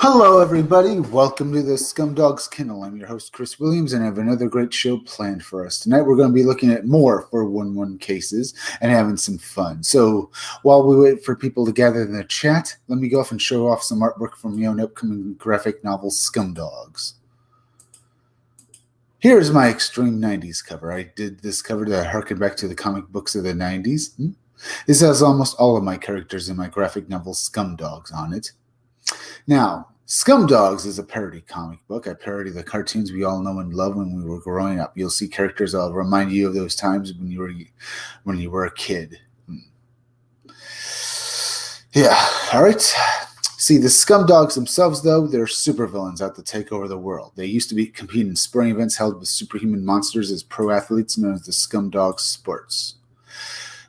Hello, everybody. Welcome to the Scumdogs Kennel. I'm your host, Chris Williams, and I have another great show planned for us. Tonight, we're going to be looking at more 411 cases and having some fun. So, while we wait for people to gather in the chat, let me go off and show off some artwork from my own upcoming graphic novel, Scumdogs. Here's my Extreme 90s cover. I did this cover to harken back to the comic books of the 90s. This has almost all of my characters in my graphic novel, Scumdogs, on it. Now, Scumdogs is a parody comic book. I parody the cartoons we all know and love when we were growing up. You'll see characters that'll remind you of those times when you were a kid. Yeah, all right. See, the Scumdogs themselves, though, they're supervillains out to take over the world. They used to compete in sporting events held with superhuman monsters as pro athletes known as the Scumdog Sports.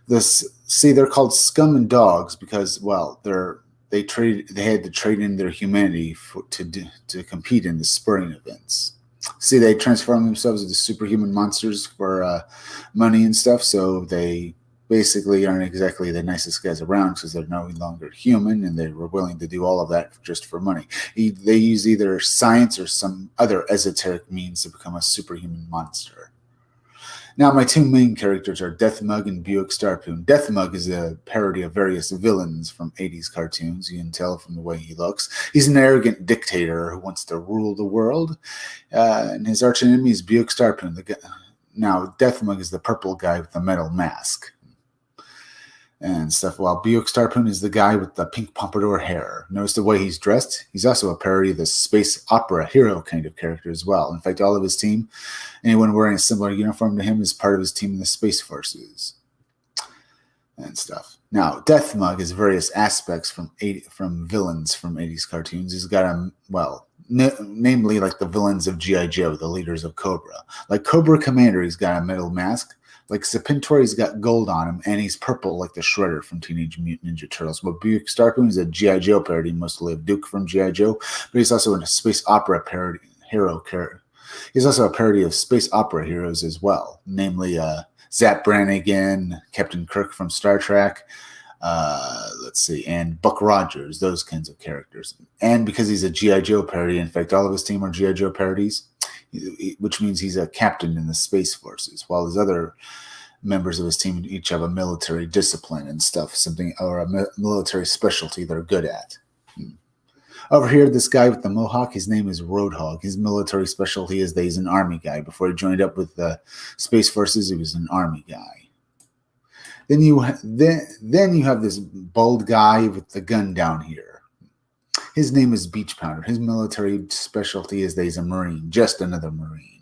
They're called Scum and Dogs because, well, they had to trade in their humanity to compete in the sporting events. See, they transform themselves into superhuman monsters for money and stuff, so they basically aren't exactly the nicest guys around because they're no longer human and they were willing to do all of that just for money. They use either science or some other esoteric means to become a superhuman monster. Now, my two main characters are Deathmug and Buick Starpoon. Deathmug is a parody of various villains from 80s cartoons. You can tell from the way he looks. He's an arrogant dictator who wants to rule the world. And his archenemy is Buick Starpoon. Now, Deathmug is the purple guy with the metal mask and stuff, while Buick Starpoon is the guy with the pink pompadour hair. Notice the way he's dressed? He's also a parody of the space opera hero kind of character as well. In fact, all of his team, anyone wearing a similar uniform to him, is part of his team in the Space Forces and stuff. Now, Deathmug has various aspects from villains from 80s cartoons. He's got namely like the villains of G.I. Joe, the leaders of Cobra. Like Cobra Commander, he's got a metal mask. Like Serpentor, he's got gold on him, and he's purple like the Shredder from Teenage Mutant Ninja Turtles. But Buick Starpoon is a G.I. Joe parody, mostly of Duke from G.I. Joe, but he's also in a space opera parody hero character. He's also a parody of space opera heroes as well, namely Zap Brannigan, Captain Kirk from Star Trek, and Buck Rogers, those kinds of characters. And because he's a G.I. Joe parody, in fact, all of his team are G.I. Joe parodies, which means he's a captain in the Space Forces, while his other members of his team each have a military discipline and stuff, or a military specialty they're good at. Over here, this guy with the mohawk, his name is Roadhog. His military specialty is that he's an army guy. Before he joined up with the Space Forces, he was an army guy. Then you have this bald guy with the gun down here. His name is Beach Pounder. His military specialty is that he's a Marine, just another Marine.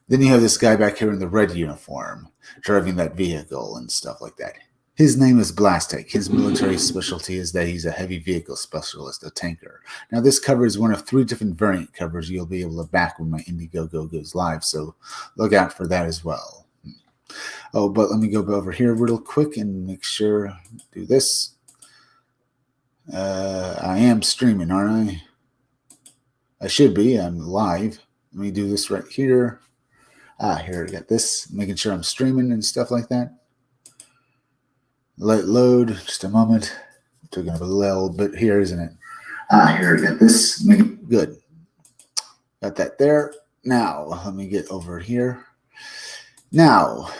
Then you have this guy back here in the red uniform, driving that vehicle and stuff like that. His name is Blastek. His military specialty is that he's a heavy vehicle specialist, a tanker. Now, this cover is one of 3 different variant covers you'll be able to back when my Indiegogo goes live, so look out for that as well. Oh, but let me go over here real quick and make sure do this. I am streaming, aren't I? I should be. I'm live. Let me do this right here. Here I got this. Making sure I'm streaming and stuff like that. Let it load. Just a moment. Taking up a little bit here, isn't it? Here I got this. Good. Got that there. Now, let me get over here. Now,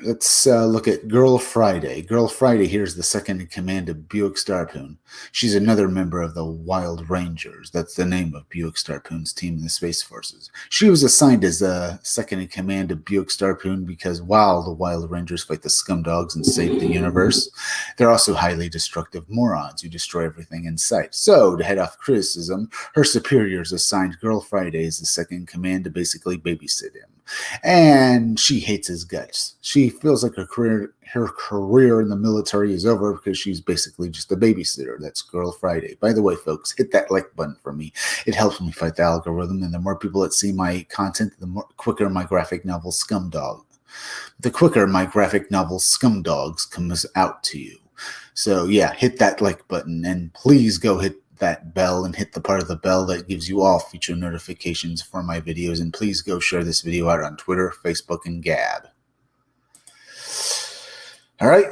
let's look at Girl Friday. Girl Friday here is the second in command of Buick Starpoon. She's another member of the Wild Rangers. That's the name of Buick Starpoon's team in the Space Forces. She was assigned as the second in command of Buick Starpoon because while the Wild Rangers fight the Scumdogs and save the universe, they're also highly destructive morons who destroy everything in sight. So, to head off criticism, her superiors assigned Girl Friday as the second in command to basically babysit him. And she hates his guts. She feels like her career in the military is over because she's basically just a babysitter. That's Girl Friday. By the way, folks, hit that like button for me. It helps me fight the algorithm, and the more people that see my content, the quicker my graphic novel Scumdogs comes out to you. So yeah, hit that like button, and please go hit that bell and hit the part of the bell that gives you all future notifications for my videos. And please go share this video out on Twitter, Facebook, and Gab. All right.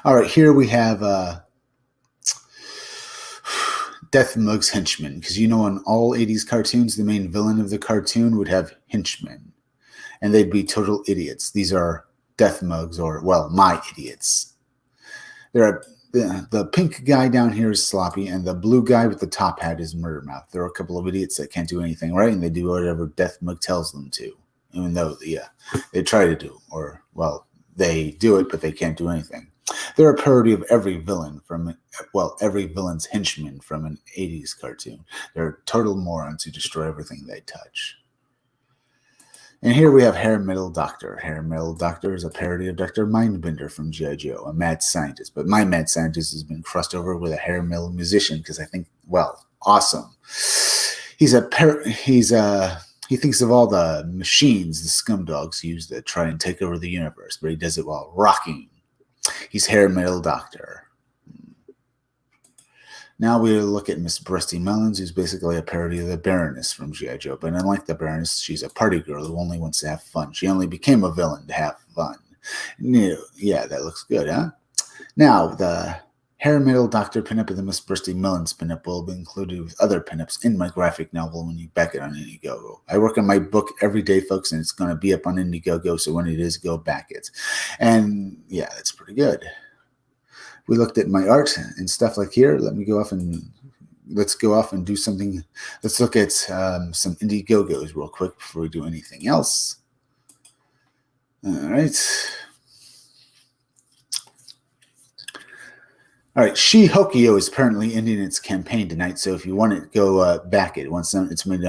All right, here we have Death Mug's henchmen, because in all 80s cartoons, the main villain of the cartoon would have henchmen, and they'd be total idiots. These are Death Mugs, or, well, my idiots. The pink guy down here is Sloppy, and the blue guy with the top hat is Murder Mouth. There are a couple of idiots that can't do anything right, and they do whatever Death Mug tells them to, even though, they try to do, or, well, they do it, but they can't do anything. They're a parody of every villain's henchman from an 80s cartoon. They're total morons who destroy everything they touch. And here we have Hair Metal Doctor. Hair Metal Doctor is a parody of Dr. Mindbender from G.I. Joe, a mad scientist. But my mad scientist has been crossed over with a hair metal musician because I think, well, awesome. He thinks of all the machines the scumdogs use to try and take over the universe, but he does it while rocking. He's Hair Metal Doctor. Now we look at Miss Breasty Melons, who's basically a parody of the Baroness from G.I. Joe. But unlike the Baroness, she's a party girl who only wants to have fun. She only became a villain to have fun. Yeah, that looks good, huh? Now, the Hair Metal Doctor pinup and the Miss Breasty Melons pinup will be included with other pinups in my graphic novel when you back it on Indiegogo. I work on my book every day, folks, and it's going to be up on Indiegogo, so when it is, go back it. And, yeah, that's pretty good. We looked at my art and stuff like here. Let's go off and do something. Let's look at some Indiegogos real quick before we do anything else. All right. All right. She-Hokio is apparently ending its campaign tonight, so if you want it, go back it. It's made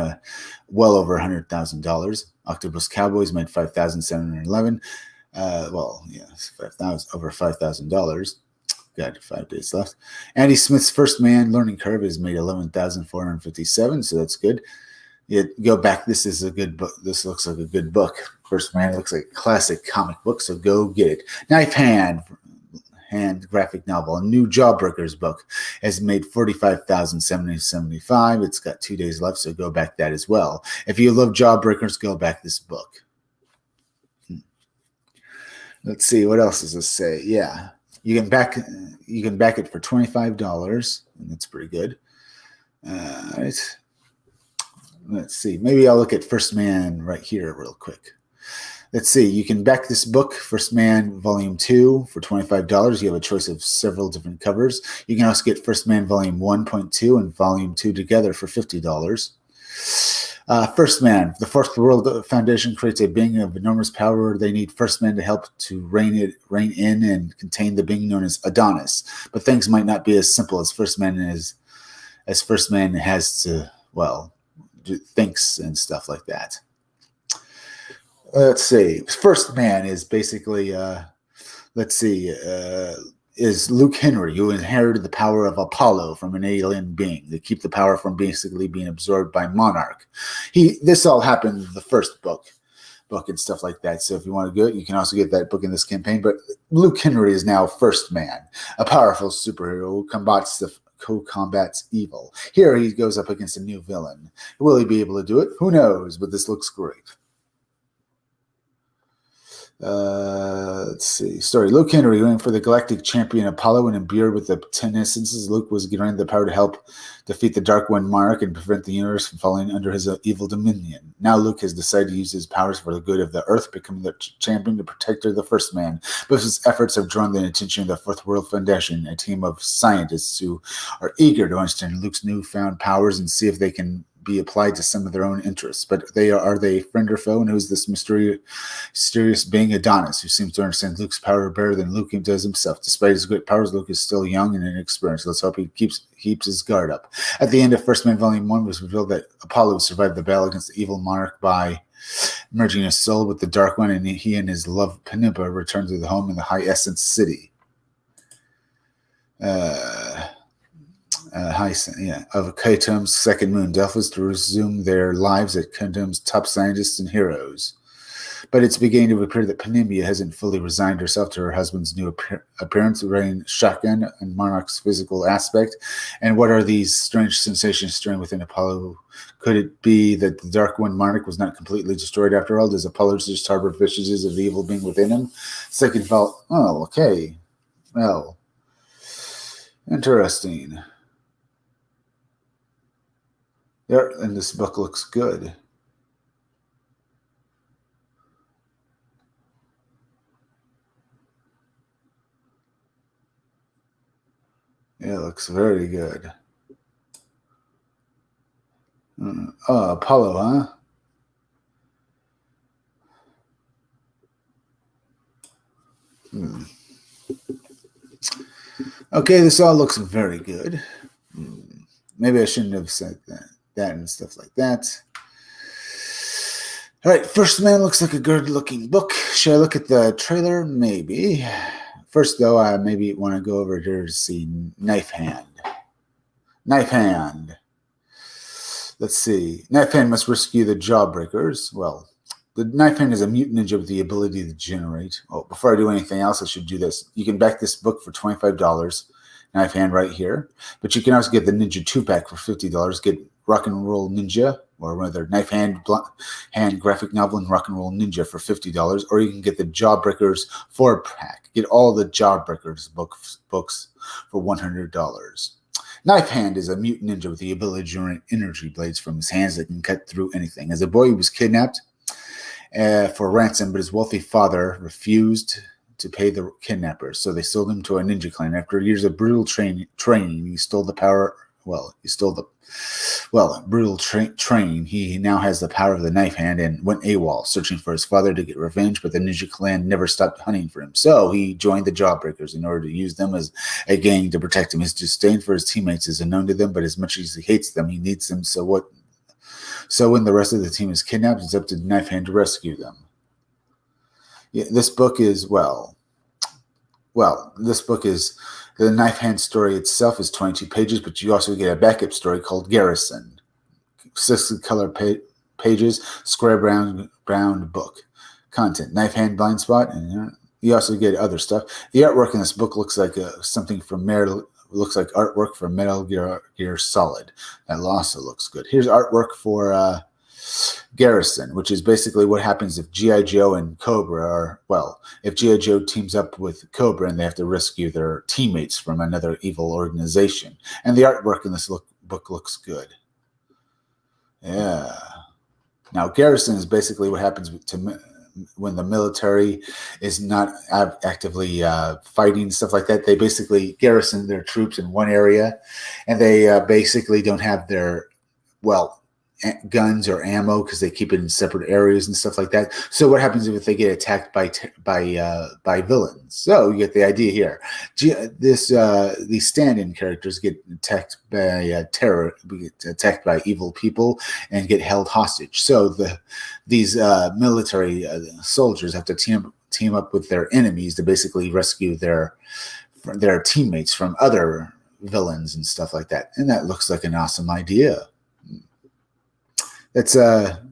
well over $100,000. Octopus Cowboys made $5,711. Over $5,000. Got 5 days left. Andy Smith's First Man Learning Curve has made 11,457, so that's good. Go back. This is a good book. This looks like a good book. First Man looks like a classic comic book, so go get it. Knife Hand graphic novel. A new Jawbreakers book has made 45,775. It's got 2 days left, so go back that as well. If you love Jawbreakers, go back this book. Let's see, what else does this say? Yeah. You can back it for $25, and that's pretty good. All right. Let's see. Maybe I'll look at First Man right here real quick. Let's see. You can back this book, First Man Volume 2, for $25. You have a choice of several different covers. You can also get First Man Volume 1.2 and Volume 2 together for $50. First Man, the Fourth World Foundation creates a being of enormous power. They need First Man to help to rein in and contain the being known as Adonis. But things might not be as simple as First Man has to, well, thinks and stuff like that. Let's see. First Man is basically, is Luke Henry, who inherited the power of Apollo from an alien being to keep the power from basically being absorbed by Monarch. This all happened in the first book and stuff like that. So if you want to go, you can also get that book in this campaign. But Luke Henry is now First Man, a powerful superhero who combats evil. Here he goes up against a new villain. Will he be able to do it? Who knows? But this looks great. Let's see. Story. Luke Henry, going for the galactic champion Apollo and imbued with the 10 essences, Luke was granted the power to help defeat the Dark One Monarch and prevent the universe from falling under his evil dominion. Now Luke has decided to use his powers for the good of the Earth, becoming the champion, the protector of the First Man. But his efforts have drawn the attention of the Fourth World Foundation, a team of scientists who are eager to understand Luke's newfound powers and see if they can be applied to some of their own interests. But are they friend or foe? And who's this mysterious being Adonis, who seems to understand Luke's power better than Luke does himself? Despite his great powers, Luke is still young and inexperienced. Let's hope he keeps his guard up. At the end of First Man Volume 1 was revealed that Apollo survived the battle against the evil monarch by merging his soul with the Dark One, and he and his love Penelope returned to the home in the High Essence City. Of Kaitom's second moon, Delphus, to resume their lives as Kaitom's top scientists and heroes. But it's beginning to appear that Panimia hasn't fully resigned herself to her husband's new appearance, wearing shotgun and Monarch's physical aspect. And what are these strange sensations stirring within Apollo? Could it be that the Dark One Monarch was not completely destroyed after all? Does Apollo just harbor vestiges of the evil being within him? Second thought, oh, okay. Well, interesting. There, and this book looks good. Yeah, it looks very good. Oh, Apollo, huh? Hmm. Okay, this all looks very good. Maybe I shouldn't have said that and stuff like that. All right, First Man looks like a good-looking book. Should I look at the trailer? Maybe. First, though, I maybe want to go over here to see Knife Hand. Knife Hand. Let's see. Knife Hand must rescue the Jawbreakers. Well, the Knife Hand is a mutant ninja with the ability to generate. Oh, before I do anything else, I should do this. You can back this book for $25. Knife Hand right here. But you can also get the Ninja 2-pack for $50. Get Rock and Roll Ninja, or rather Knife Hand graphic novel and Rock and Roll Ninja for $50. Or you can get the Jawbreakers 4-pack. Get all the Jawbreakers books for $100. Knife Hand is a mutant ninja with the ability to generate energy blades from his hands that can cut through anything. As a boy, he was kidnapped for ransom, but his wealthy father refused to pay the kidnappers, so they sold him to a ninja clan. After years of brutal training, he stole the power. Brutal training. He now has the power of the Knife Hand and went AWOL, searching for his father to get revenge, but the ninja clan never stopped hunting for him. So he joined the Jawbreakers in order to use them as a gang to protect him. His disdain for his teammates is unknown to them, but as much as he hates them, he needs them. So when the rest of the team is kidnapped, it's up to the Knife Hand to rescue them. Yeah, this book is the Knife Hand story itself is 22 pages, but you also get a backup story called Garrison. 6 color pages, square brown book. Content: Knife Hand blind spot, and you also get other stuff. The artwork in this book looks like something from artwork for Metal Gear Solid. That also looks good. Here's artwork for Garrison, which is basically what happens if G.I. Joe and Cobra if G.I. Joe teams up with Cobra and they have to rescue their teammates from another evil organization. And the artwork in this book looks good. Yeah. Now, Garrison is basically what happens when the military is not actively fighting, stuff like that. They basically garrison their troops in one area, and they basically don't have their, guns or ammo because they keep it in separate areas and stuff like that. So what happens if they get attacked by villains? So you get the idea here. These stand-in characters get attacked by attacked by evil people and get held hostage. So these military soldiers have to team up with their enemies to basically rescue their teammates from other villains and stuff like that. And that looks like an awesome idea. It's a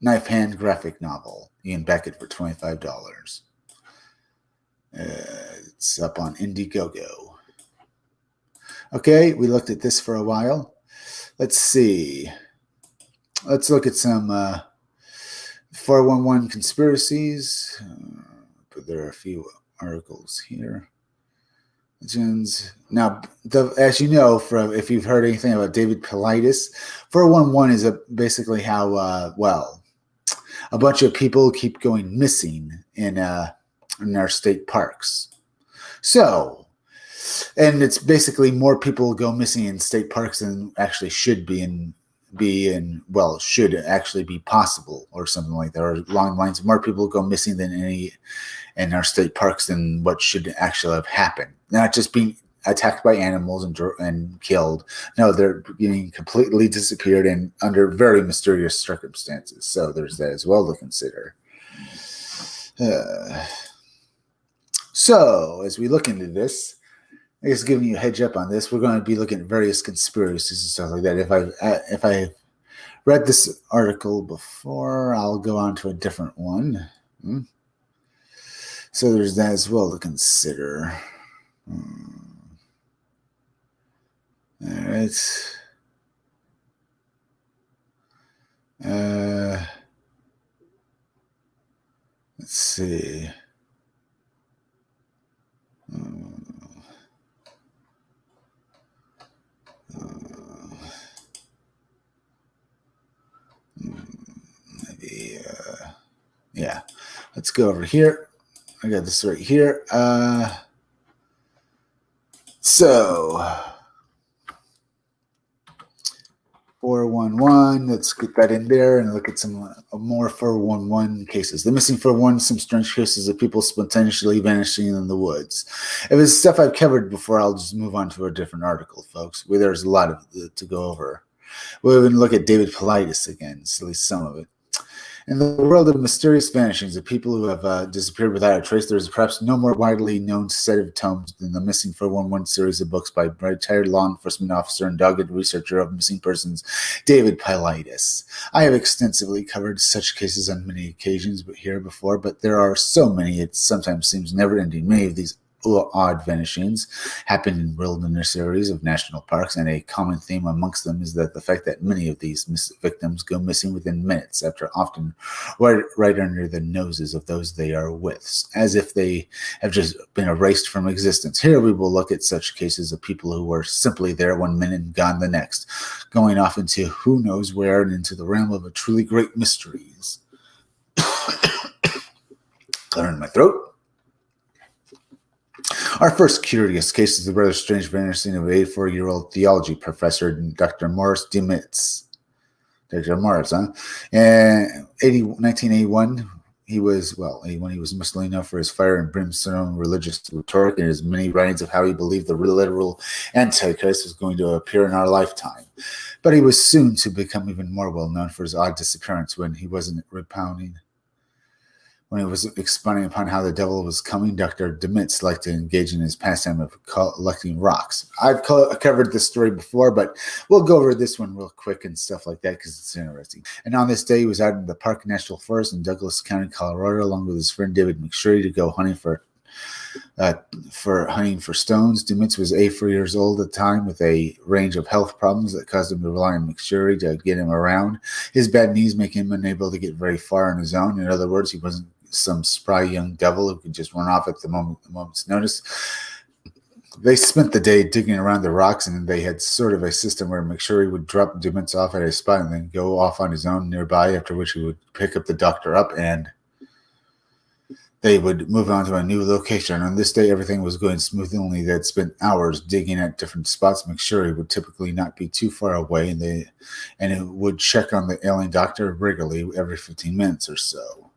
Knife Hand graphic novel. You can back it for $25. It's up on Indiegogo. Okay, we looked at this for a while. Let's see. Let's look at some 411 conspiracies. But there are a few articles here. Now, as you know, if you've heard anything about David Paulides, 411 is basically how a bunch of people keep going missing in our state parks. So, and it's basically more people go missing in state parks than actually should should actually be possible, or something like that, or along the lines, more people go missing than any in our state parks than what should actually have happened. Not just being attacked by animals and killed. No, they're being completely disappeared and under very mysterious circumstances. So there's that as well to consider. So as we look into this, I guess giving you a heads up on this, we're going to be looking at various conspiracies and stuff like that. If I read this article before, I'll go on to a different one. So there's that as well to consider. All right. Let's see. Yeah. Let's go over here. I got this right here. So 411. Let's get that in there and look at some more 411 cases. The missing 411, some strange cases of people spontaneously vanishing in the woods. If it's stuff I've covered before, I'll just move on to a different article, folks. Where there's a lot of to go over. We'll even look at David Paulides again, at least some of it. In the world of mysterious vanishings of people who have disappeared without a trace, there is perhaps no more widely known set of tomes than the Missing 411 series of books by retired law enforcement officer and dogged researcher of missing persons, David Paulides. I have extensively covered such cases on many occasions here before, but there are so many it sometimes seems never-ending. Many of these odd vanishings happen in wilderness areas of national parks, and a common theme amongst them is that the fact that many of these victims go missing within minutes, after often right under the noses of those they are with, as if they have just been erased from existence. Here we will look at such cases of people who were simply there one minute and gone the next, going off into who knows where and into the realm of a truly great mysteries. Clearing my throat. Our first curious case is the rather strange vanishing of an 84-year-old theology professor, Dr. Morris Demetz. Dr. Morris, huh? In 1981, he was mostly known for his fire and brimstone religious rhetoric and his many writings of how he believed the literal Antichrist was going to appear in our lifetime. But he was soon to become even more well known for his odd disappearance when he wasn't When he was expounding upon how the devil was coming, Dr. Demetz liked to engage in his pastime of collecting rocks. I've covered this story before, but we'll go over this one real quick and stuff like that because it's interesting. And on this day, he was out in the Park National Forest in Douglas County, Colorado, along with his friend David McSherry to go hunting for stones. Demetz was 84 years old at the time with a range of health problems that caused him to rely on McSherry to get him around. His bad knees make him unable to get very far on his own. In other words, he wasn't some spry young devil who could just run off at the moment's notice. They spent the day digging around the rocks, and they had sort of a system where McSherry would drop Demetz off at a spot and then go off on his own nearby, after which he would pick up the doctor up and they would move on to a new location. On this day, everything was going smoothly, only they'd spent hours digging at different spots. McSherry would typically not be too far away, and it would check on the ailing doctor regularly every 15 minutes or so.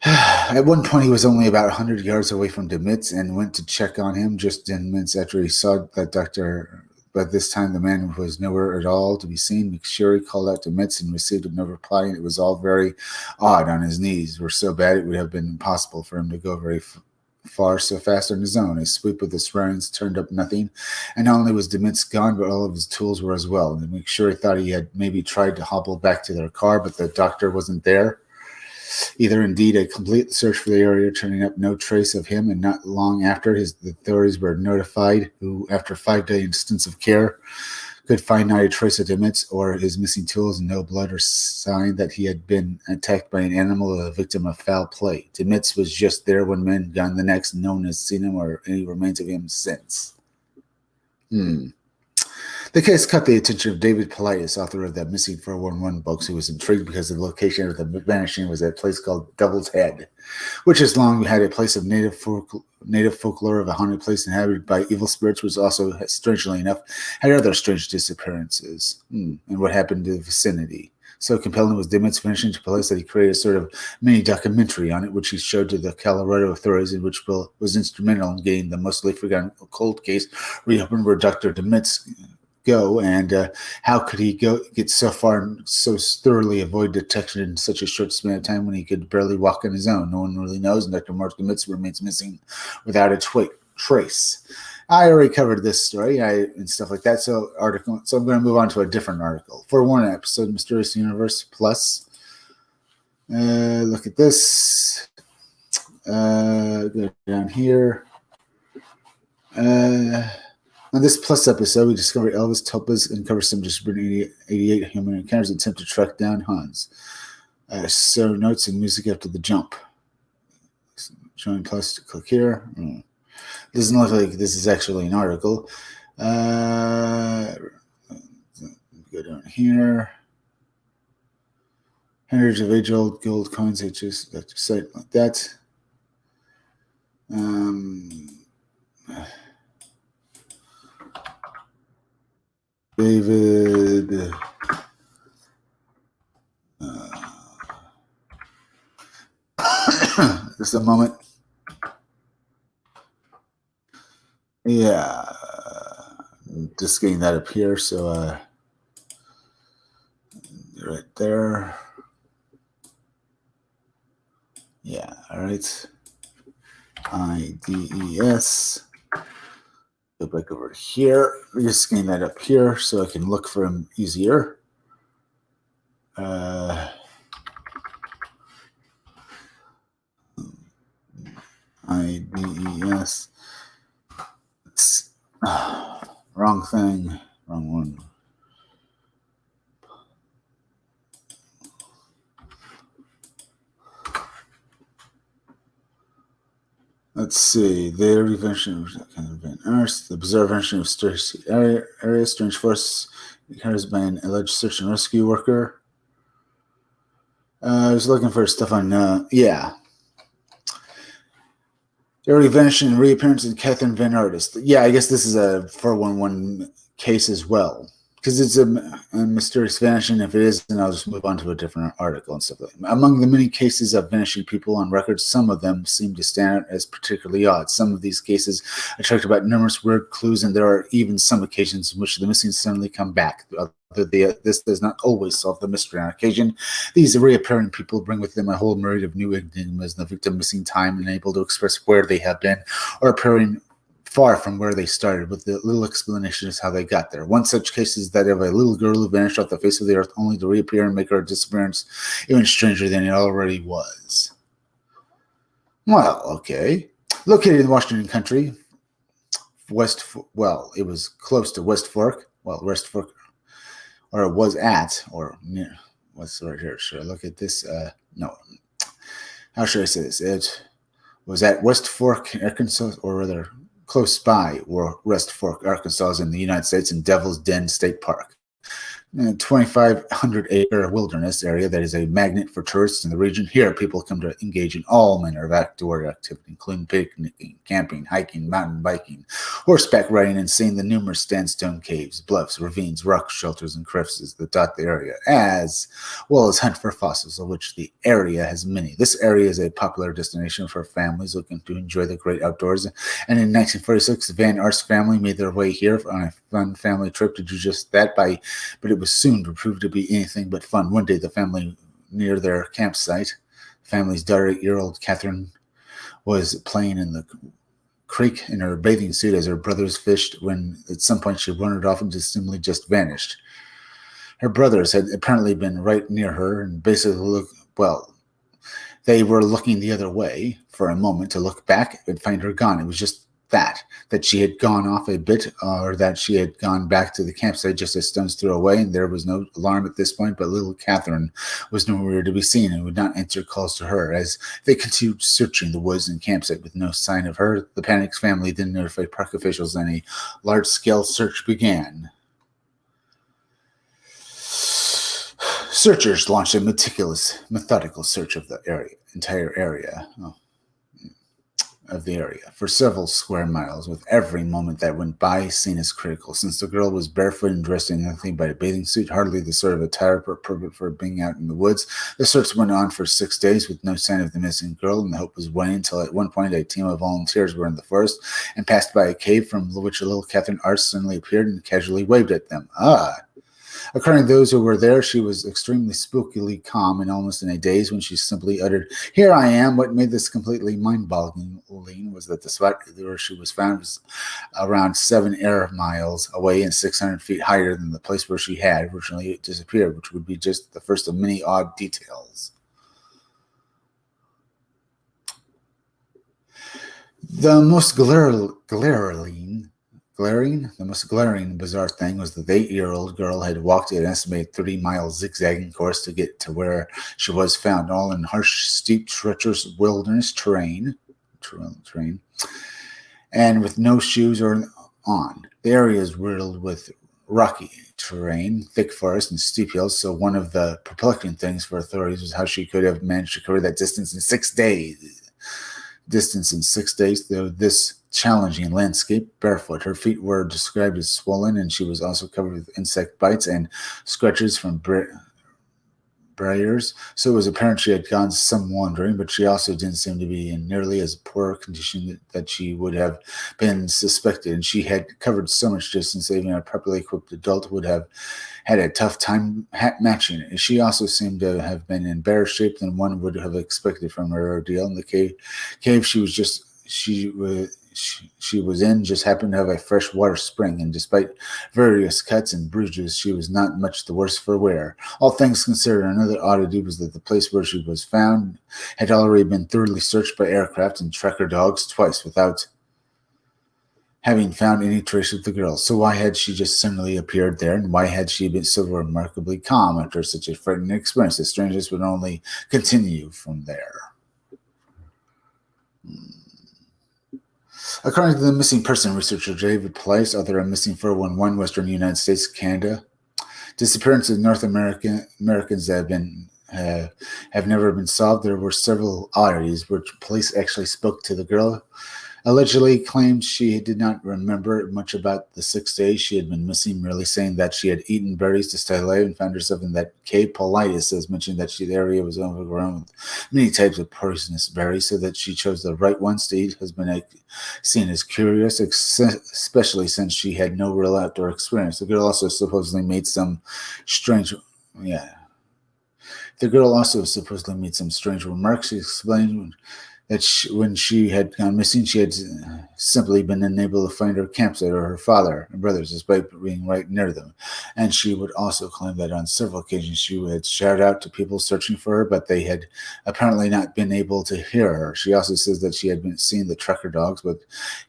At one point, he was only about 100 yards away from Demetz and went to check on him just 10 minutes after he saw that doctor. But this time, the man was nowhere at all to be seen. McSherry called out to Demetz and received no reply, and it was all very odd. On his knees were so bad it would have been impossible for him to go very far so fast on his own. A sweep of the surroundings turned up nothing, and not only was Demetz gone, but all of his tools were as well. And McSherry thought he had maybe tried to hobble back to their car, but the doctor wasn't there either. Indeed, a complete search for the area, turning up no trace of him, and not long after, the authorities were notified, who, after 5-day intensive care, could find not a trace of Demetz or his missing tools, and no blood or sign that he had been attacked by an animal or a victim of foul play. Demetz was just there one minute, gone the next. No one has seen him or any remains of him since. The case caught the attention of David Paulides, author of the Missing 411 books, who was intrigued because the location of the vanishing was at a place called Devil's Head, which has long had a place of native folklore of a haunted place inhabited by evil spirits, which also, strangely enough, had other strange disappearances. And what happened to the vicinity? So compelling was Demetz vanishing to Paulides that he created a sort of mini documentary on it, which he showed to the Colorado authorities, and which was instrumental in getting the mostly forgotten cold case reopened, where Dr. Demetz go, and how could he get so far and so thoroughly avoid detection in such a short span of time when he could barely walk on his own? No one really knows, and Dr. Morris Demetz remains missing without a trace. I already covered this story and stuff like that, so I'm going to move on to a different article. For one episode, Mysterious Universe Plus. Look at this. Go down here. On this Plus episode, we discover Elvis Topaz uncovers some disappearing 88 human encounters and attempt to track down Hans. So notes and music after the jump. Join Plus to click here. Doesn't look like this is actually an article. Go down here. Hundreds of age-old gold coins. I just said like that. David. Just a moment. Yeah. Just getting that up here. So right there. Yeah. All right. IDES. Go back over here. We're just getting that up here so I can look for him easier. IDES. Wrong thing. Wrong one. Let's see. The invention of Earth, the bizarre invention of strange area, strange force carried by an alleged search and rescue worker. I was looking for stuff on, yeah. The early vanishing and reappearance of Catherine Van Artist. Yeah, I guess this is a 411 case as well. Because it's a mysterious vanishing. If it is, then I'll just move on to a different article and stuff like that. Among the many cases of vanishing people on record, some of them seem to stand out as particularly odd. Some of these cases attract about numerous weird clues, and there are even some occasions in which the missing suddenly come back. This does not always solve the mystery. On occasion, these reappearing people bring with them a whole myriad of new enigmas, the victim missing time and unable to express where they have been, or appearing far from where they started, with the little explanation as how they got there. One such case is that of a little girl who vanished off the face of the earth only to reappear and make her disappearance even stranger than it already was. Well, okay. Located in Washington Country, it was close to West Fork. Well, West Fork, or it was at, or near, what's right here? Should I look at this? No. How should I say this? It was at West Fork, Arkansas, or rather, close by West Fork, Arkansas, in the United States, in Devil's Den State Park. A 2,500-acre wilderness area that is a magnet for tourists in the region. Here, people come to engage in all manner of outdoor activity, including picnicking, camping, hiking, mountain biking, horseback riding, and seeing the numerous sandstone caves, bluffs, ravines, rock shelters, and crevices that dot the area, as well as hunt for fossils, of which the area has many. This area is a popular destination for families looking to enjoy the great outdoors, and in 1946, the Van Arst family made their way here on a fun family trip to do just that, but it was soon to prove to be anything but fun. One day, the family near their campsite, the family's daughter, 8-year-old Catherine, was playing in the creek in her bathing suit as her brothers fished, when at some point she wandered off and simply just vanished. Her brothers had apparently been right near her and basically they were looking the other way for a moment to look back and find her gone. It was just that she had gone off a bit, or that she had gone back to the campsite just a stone's throw away, and there was no alarm at this point, but little Catherine was nowhere to be seen and would not answer calls to her. As they continued searching the woods and campsite with no sign of her, the panicked family then notified park officials, and a large-scale search began. Searchers launched a methodical search of the entire area for several square miles, with every moment that went by seen as critical. Since the girl was barefoot and dressed in nothing but a bathing suit, hardly the sort of attire appropriate for being out in the woods, the search went on for 6 days with no sign of the missing girl, and the hope was waning until at one point a team of volunteers were in the forest and passed by a cave from which a little Catherine Arst suddenly appeared and casually waved at them. According to those who were there, she was extremely spookily calm and almost in a daze when she simply uttered, "Here I am." What made this completely mind-boggling was that the spot where she was found was around 7 air miles away and 600 feet higher than the place where she had originally disappeared, which would be just the first of many odd details. The most glaring bizarre thing was that the 8-year-old girl had walked an estimated 30-mile zigzagging course to get to where she was found, all in harsh, steep, treacherous wilderness terrain, and with no shoes on. The area is riddled with rocky terrain, thick forest, and steep hills. So one of the perplexing things for authorities was how she could have managed to cover that distance in 6 days. Though this challenging landscape barefoot. Her feet were described as swollen, and she was also covered with insect bites and scratches from briars, so it was apparent she had gone some wandering, but she also didn't seem to be in nearly as poor a condition that she would have been suspected, and she had covered so much distance that even a properly equipped adult would have had a tough time matching it. She also seemed to have been in better shape than one would have expected from her ordeal. In the cave she was in just happened to have a fresh water spring, and despite various cuts and bruises, she was not much the worse for wear. All things considered, another oddity was that the place where she was found had already been thoroughly searched by aircraft and tracker dogs twice without having found any trace of the girl. So why had she just suddenly appeared there, and why had she been so remarkably calm after such a frightening experience? The strangeness would only continue from there. According to the missing person researcher David Price, author of Missing 411, Western United States, Canada, disappearances of North Americans that have never been solved. There were several oddities where police actually spoke to the girl, allegedly claimed she did not remember much about the 6 days she had been missing, merely saying that she had eaten berries to stay alive and found herself in that cave. Politis has mentioned that the area was overgrown with many types of poisonous berries, so that she chose the right ones to eat has been seen as curious, especially since she had no real outdoor experience. The girl also supposedly made some strange remarks. She explained that when she had gone missing, she had simply been unable to find her campsite or her father and brothers, despite being right near them. And she would also claim that on several occasions she had shouted out to people searching for her, but they had apparently not been able to hear her. She also says that she had been seeing the tracker dogs, but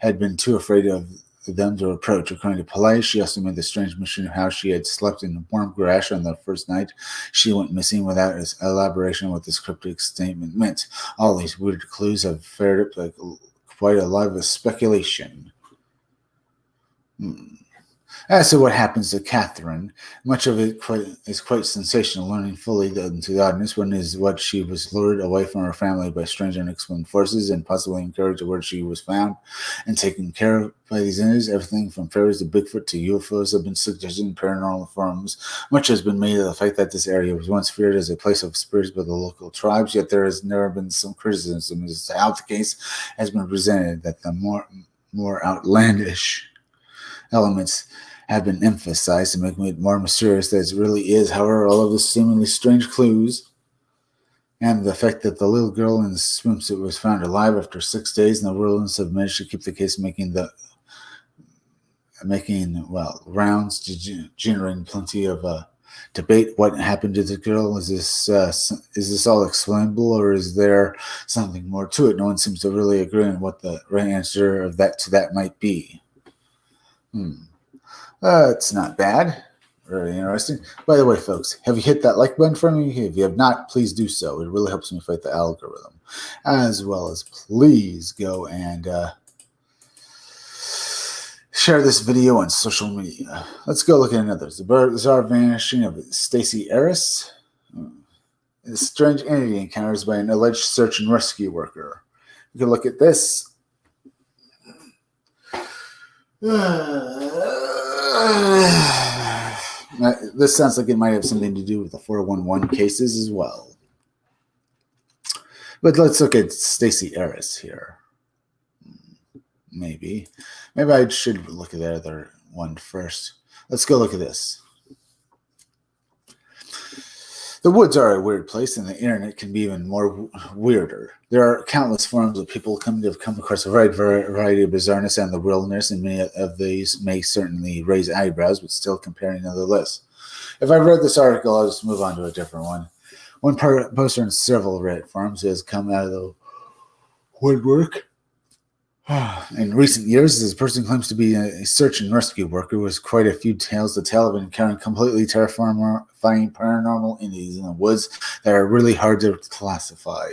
had been too afraid of them to approach. According to Politis, she also made the strange mention of how she had slept in warm grass on the first night she went missing, without elaboration on what this cryptic statement meant. All these weird clues have fared up like quite a lot of speculation. As to what happens to Catherine, much of it is quite sensational. Learning fully into the oddness one is what she was lured away from her family by strange unexplained forces and possibly encouraged to where she was found and taken care of by these entities. Everything from fairies to Bigfoot to UFOs have been suggested in paranormal forums. Much has been made of the fact that this area was once feared as a place of spirits by the local tribes, yet there has never been some criticism as to how the case has been presented, that the more outlandish elements have been emphasized to make it more mysterious than it really is. However, all of the seemingly strange clues and the fact that the little girl in the swimsuit was found alive after 6 days in the wilderness have managed to keep the case making rounds, generating plenty of debate. What happened to the girl? Is this all explainable, or is there something more to it? No one seems to really agree on what the right answer of that might be. It's not bad. Very interesting. By the way, folks, have you hit that like button for me? If you have not, please do so. It really helps me fight the algorithm. As well as please go and share this video on social media. Let's go look at another. The bizarre vanishing of Stacey Harris. A strange entity encounters by an alleged search and rescue worker. You can look at this. This sounds like it might have something to do with the 411 cases as well. But let's look at Stacey Harris here. Maybe I should look at the other one first. Let's go look at this. The woods are a weird place, and the internet can be even more weirder. There are countless forums of people have come across a variety of bizarreness and the wilderness, and many of these may certainly raise eyebrows, but still comparing nonetheless. If I've read this article, I'll just move on to a different one. One poster in several Reddit forums has come out of the woodwork. In recent years, this person claims to be a search and rescue worker with quite a few tales to tell of encountering completely terrifying paranormal entities in the woods that are really hard to classify.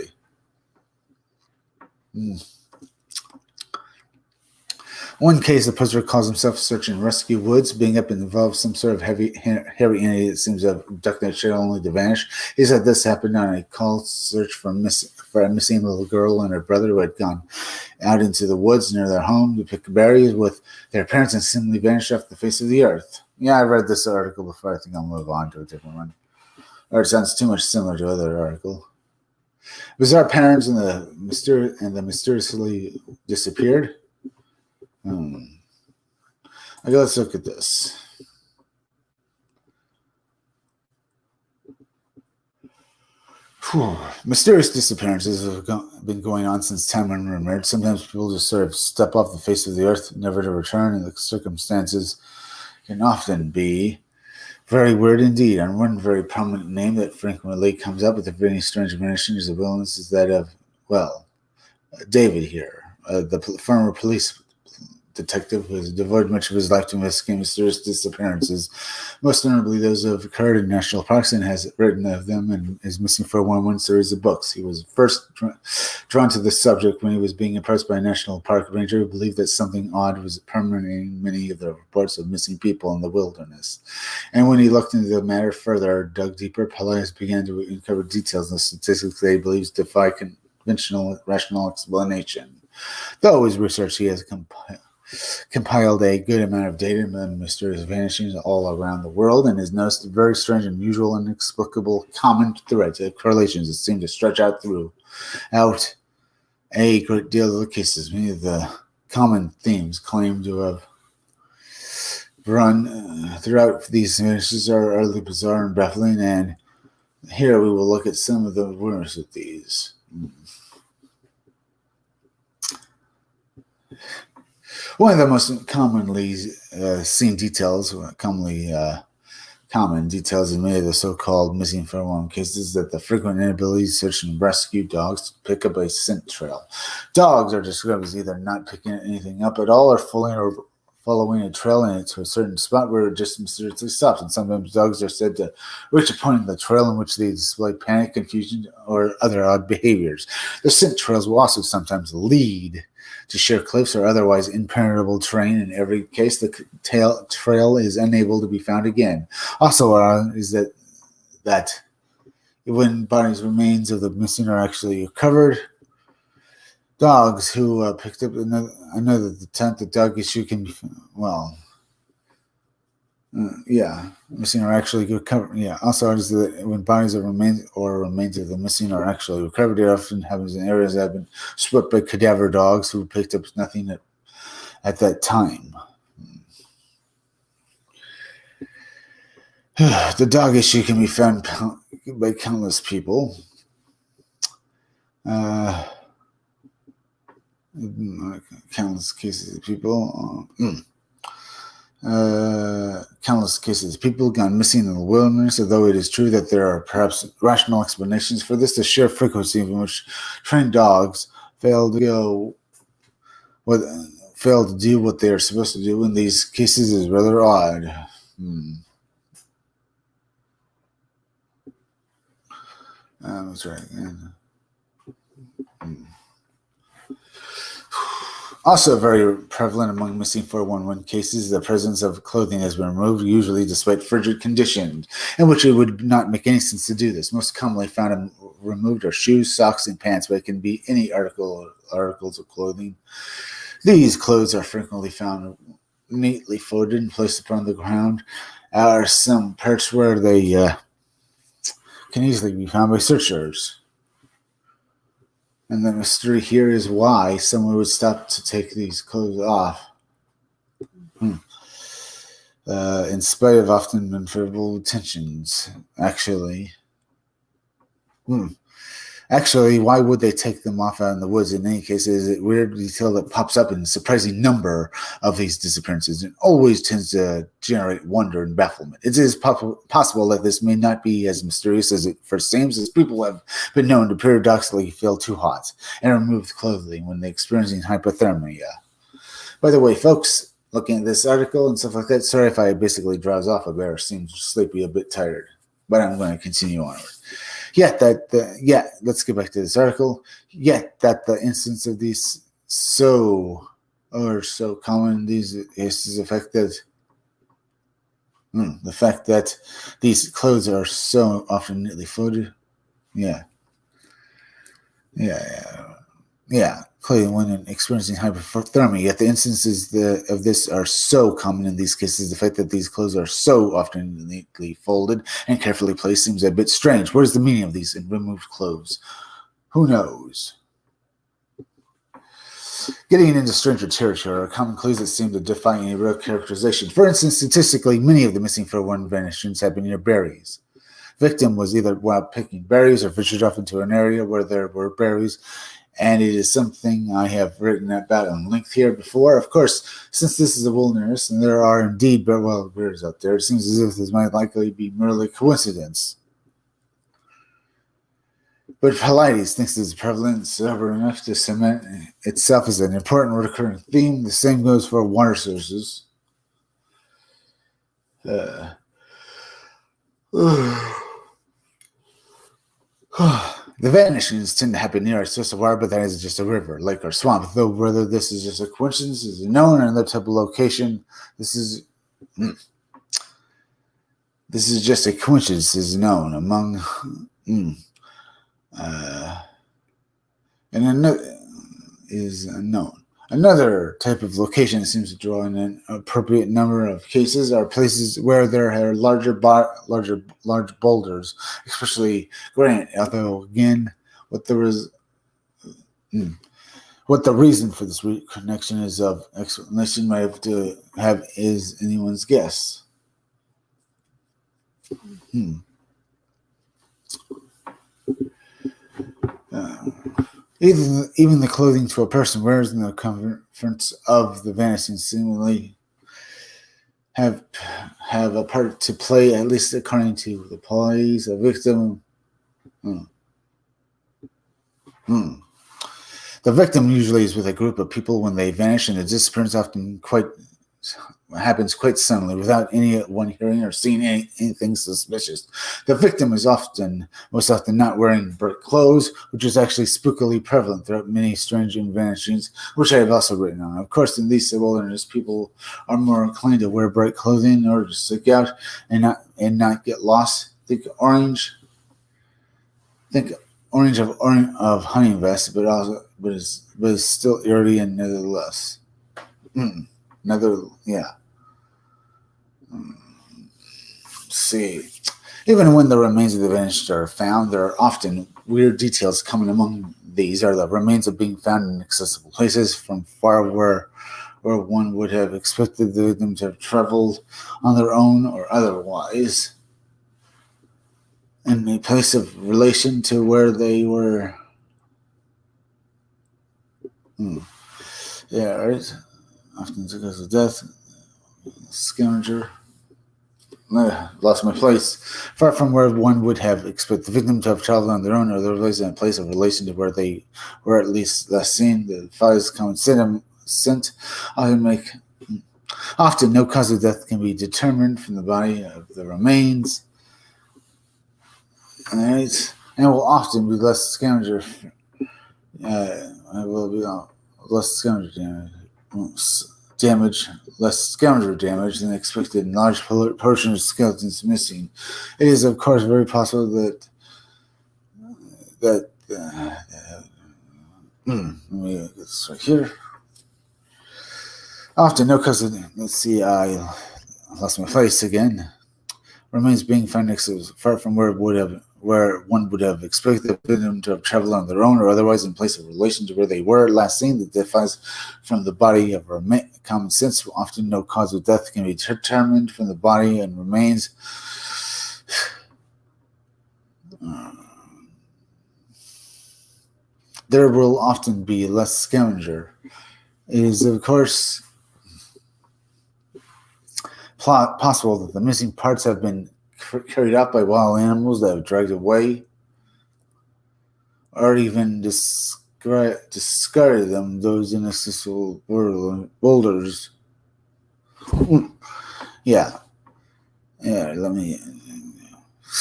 One case, the poster calls himself Search and Rescue Woods, being up involved some sort of hairy entity that seems to have abducted Cheryl only to vanish. He said this happened on a call search for a missing little girl and her brother who had gone out into the woods near their home to pick berries with their parents and simply vanished off the face of the earth. Yeah, I read this article before. I think I'll move on to a different one. Or it sounds too much similar to other article. Bizarre parents and the mysteriously disappeared. Okay, let's look at this. Mysterious disappearances have been going on since time unremembered. Sometimes people just sort of step off the face of the earth, never to return, and the circumstances can often be very weird indeed. And one very prominent name that frequently comes up with a very strange vanishings of illness is that of, David here, the former police detective who has devoted much of his life to investigating mysterious disappearances, most notably those who have occurred in national parks, and has written of them and is Missing 411 series of books. He was first drawn to this subject when he was being approached by a national park ranger who believed that something odd was permeating many of the reports of missing people in the wilderness. And when he looked into the matter further, dug deeper, police began to uncover details and statistics that he believes defy conventional rational explanation. Though his research, he has compiled a good amount of data on mysterious vanishings all around the world and has noticed very strange, unusual, and inexplicable common threads of correlations that seem to stretch out throughout a great deal of the cases. Many of the common themes claimed to have run throughout these vanishes are utterly bizarre and baffling, and here we will look at some of the worst of these. One of the most commonly seen details, common details in many of the so-called missing 411 cases is that the frequent inability to search and rescue dogs to pick up a scent trail. Dogs are described as either not picking anything up at all or following a trail in it to a certain spot where it just mysteriously stops. And sometimes dogs are said to reach a point in the trail in which they display panic, confusion, or other odd behaviors. The scent trails will also sometimes lead to sheer cliffs or otherwise impenetrable terrain. In every case, the trail is unable to be found again. Also, is that when bodies remains of the missing are actually recovered, dogs who picked up another the dog issue can be missing are actually recovered. Also, is that when bodies of remains of the missing are actually recovered, it often happens in areas that have been swept by cadaver dogs who picked up nothing at that time. The dog issue can be found by countless people. Countless cases of people. Countless cases of people gone missing in the wilderness, although it is true that there are perhaps rational explanations for this. The sheer frequency in which trained dogs fail to do what they are supposed to do in these cases is rather odd. That's right. Also very prevalent among missing 411 cases, the presence of clothing has been removed, usually despite frigid conditions, in which it would not make any sense to do this. Most commonly found removed are shoes, socks, and pants, but it can be any articles of clothing. These clothes are frequently found neatly folded and placed upon the ground. Are some parts where they can easily be found by searchers. And the mystery here is why someone would stop to take these clothes off. In spite of often unfavorable intentions, actually. Actually, why would they take them off out in the woods? In any case, it is a weird detail that pops up in a surprising number of these disappearances and always tends to generate wonder and bafflement. It is possible that this may not be as mysterious as it first seems, as people have been known to paradoxically feel too hot and remove clothing when they're experiencing hypothermia. By the way, folks, looking at this article and stuff like that, sorry if I basically drowse off a bit or seem sleepy, a bit tired, but I'm going to continue onward. Let's get back to this article. Yet that the instance of these so are so common. These is the fact that these clothes are so often neatly folded. Yeah, yeah. Clothing when experiencing hypothermia. Yet the instances of this are so common in these cases. The fact that these clothes are so often neatly folded and carefully placed seems a bit strange. What is the meaning of these removed clothes? Who knows? Getting into stranger territory are common clues that seem to defy any real characterization. For instance, statistically, many of the missing 401 vanishings have been near berries. Victim was either while picking berries or ventured off into an area where there were berries, and it is something I have written about and linked here before. Of course, since this is a wilderness and there are indeed berries out there, it seems as if this might likely be merely coincidence. But Paulides thinks its prevalence is sober enough to cement itself as an important recurring theme. The same goes for water sources. The vanishings tend to happen near a source of water, but that is just a river, lake, or swamp. Though whether this is just a coincidence is known, another type of location. This is just a coincidence is known among. And another is unknown. Another type of location that seems to draw in an appropriate number of cases are places where there are large boulders, especially granite. Although again, what the reason for this connection is of explanation might have to have is anyone's guess. Even the clothing to a person wears in the comforts of the vanishing seemingly have a part to play, at least according to the police. A victim. The victim usually is with a group of people when they vanish, and the disappearance happens quite suddenly without anyone hearing or seeing anything suspicious. The victim is most often not wearing bright clothes, which is actually spookily prevalent throughout many strange vanishings, which I have also written on. Of course, in these wilderness, people are more inclined to wear bright clothing in order to stick out and not get lost. Think orange of hunting vest, but it's still eerie and nevertheless. See, even when the remains of the vanished are found, there are often weird details common among these. Are the remains of being found in inaccessible places from far where one would have expected them to have traveled on their own or otherwise, in a place of relation to where they were. Yeah, right. Often because of death, scavenger. Lost my place. Far from where one would have expected the victim to have traveled on their own or otherwise in a place of relation to where they were at least last seen. The files common scent often no cause of death can be determined from the body of the remains. Right? And will often be less scavenger. Less scavenger damage than expected, and large portion of skeletons missing. It is, of course, very possible that let me get this right here. Often, no cousin. Let's see. I lost my place again. Remains being found next to far from where one would have expected them to have traveled on their own or otherwise in place of relation to where they were last seen. That defies from the body of common sense. Often no cause of death can be determined from the body and remains. There will often be less scavenger. It is, of course, possible that the missing parts have been carried out by wild animals that have dragged away or even discarded them, those inaccessible boulders. Yeah, let me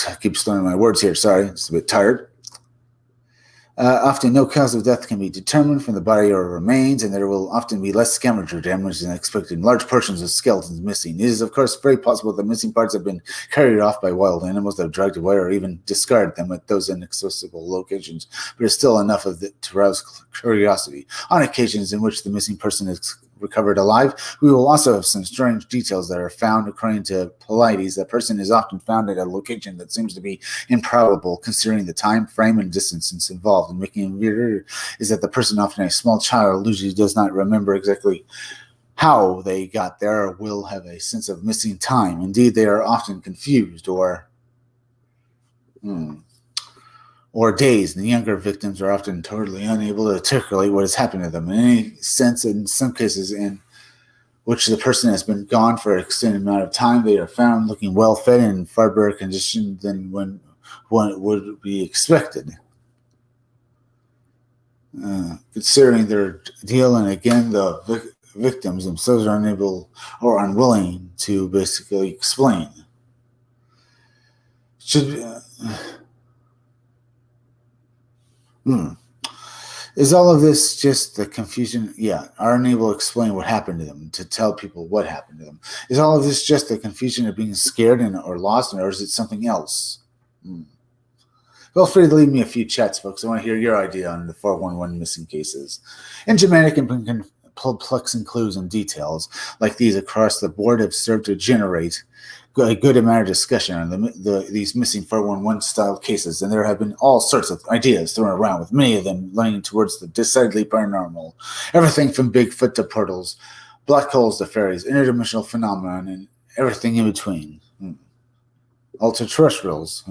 I keep slurring my words here. Sorry, just a bit tired. Often no cause of death can be determined from the body or remains, and there will often be less scavenge or damage than expected. Large portions of skeletons missing. It is, of course, very possible that missing parts have been carried off by wild animals that have dragged away or even discarded them at those inaccessible locations, but it's still enough of it to rouse curiosity. On occasions in which the missing person is recovered alive, we will also have some strange details that are found. According to Paulides, the person is often found at a location that seems to be improbable considering the time, frame, and distance involved. And making it weirder is that the person, often a small child, usually does not remember exactly how they got there or will have a sense of missing time. Indeed, they are often confused or dazed, and the younger victims are often totally unable to articulate what has happened to them in any sense. In some cases in which the person has been gone for an extended amount of time, they are found looking well fed and in far better condition than when one would be expected. Considering their deal, and again, the victims themselves are unable or unwilling to basically explain. Is all of this just the confusion? Yeah, are unable to explain what happened to them, to tell people what happened to them. Is all of this just the confusion of being scared or lost, or is it something else? Feel free to leave me a few chats, folks. I want to hear your idea on the 411 missing cases. In Germanic and perplexing clues and details like these across the board have served to generate a good amount of discussion on these missing 411 style cases, and there have been all sorts of ideas thrown around, with many of them leaning towards the decidedly paranormal. Everything from Bigfoot to portals, black holes to fairies, interdimensional phenomenon, and everything in between. Ultra-terrestrials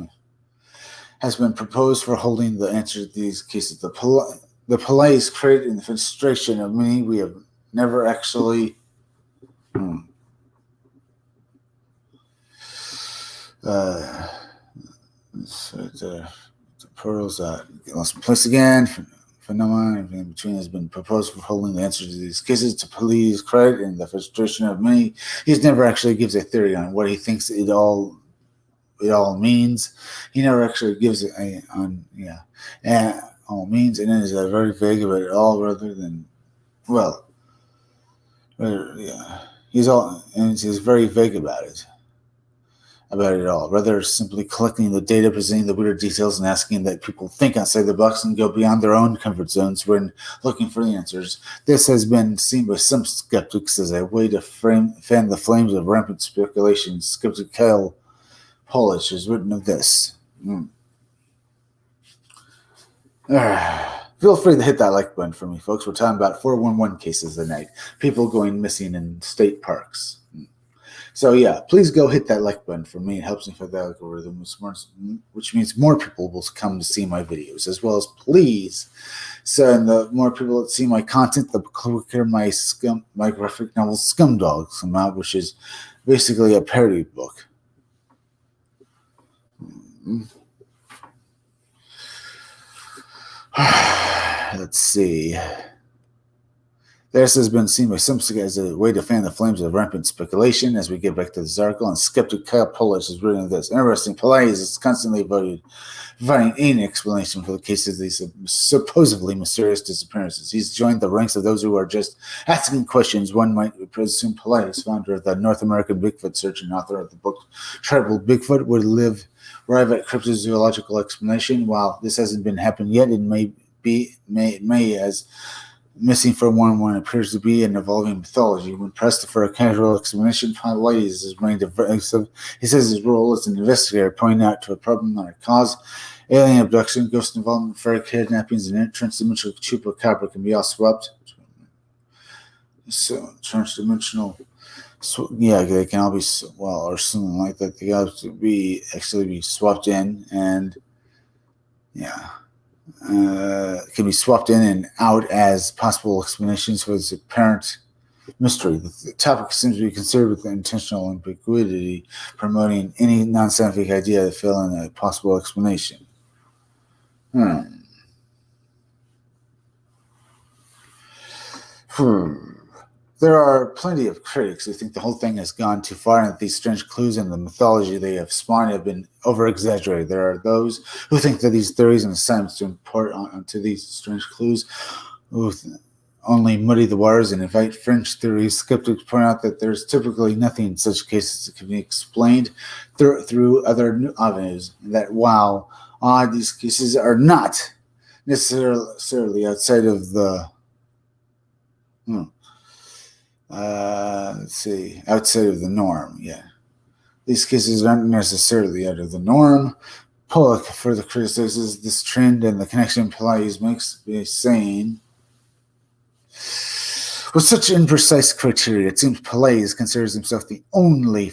has been proposed for holding the answer to these cases. The Paulides created in the frustration of many we have never actually the portals lost place again. Phenomenon in between has been proposed for holding the answer to these cases. To Paulides' credit in the frustration of many, he never actually gives a theory on what he thinks it all means. He never actually gives it all means, and it is very vague about it all, rather than he's very vague about it all, rather simply collecting the data, presenting the weird details, and asking that people think outside the box and go beyond their own comfort zones when looking for the answers. This has been seen by some skeptics as a way to fan the flames of rampant speculation. Skeptic Kyle Polish has written of this. Feel free to hit that like button for me, folks. We're talking about 411 cases tonight. People going missing in state parks. So yeah, please go hit that like button for me. It helps me for the algorithm, which means more people will come to see my videos, as well as please. So and the more people that see my content, the quicker my graphic novel Scumdogs come out, which is basically a parody book. Let's see. This has been seen by some as a way to fan the flames of rampant speculation. As we get back to this article, and skeptic Kyle Polish is reading this. Interesting. Paulides is constantly providing any explanation for the cases of these supposedly mysterious disappearances. He's joined the ranks of those who are just asking questions. One might presume Paulides, founder of the North American Bigfoot Search and author of the book Tribal Bigfoot, would arrive at cryptozoological explanation. While this hasn't been happened yet, it may as missing 411 appears to be an evolving mythology. When pressed for a casual explanation, Paulides is remained evasive. He says his role as an investigator, pointing out to a problematic cause, alien abduction, ghost involvement, fairy kidnappings, and transdimensional chupacabra can be all swept. So transdimensional, they can all be or something like that. They have to be swept in, and can be swapped in and out as possible explanations for this apparent mystery. The topic seems to be considered with intentional ambiguity, promoting any non-scientific idea to fill in a possible explanation. There are plenty of critics who think the whole thing has gone too far and that these strange clues and the mythology they have spawned have been over-exaggerated. There are those who think that these theories and assignments to import onto these strange clues only muddy the waters and invite fringe theories. Skeptics point out that there's typically nothing in such cases that can be explained through other avenues, and that while these cases are not necessarily outside of the outside of the norm. Yeah, these cases aren't necessarily out of the norm. Pollock further criticizes this trend and the connection Pelagius makes by saying, with such imprecise criteria, it seems Pelagius considers himself the only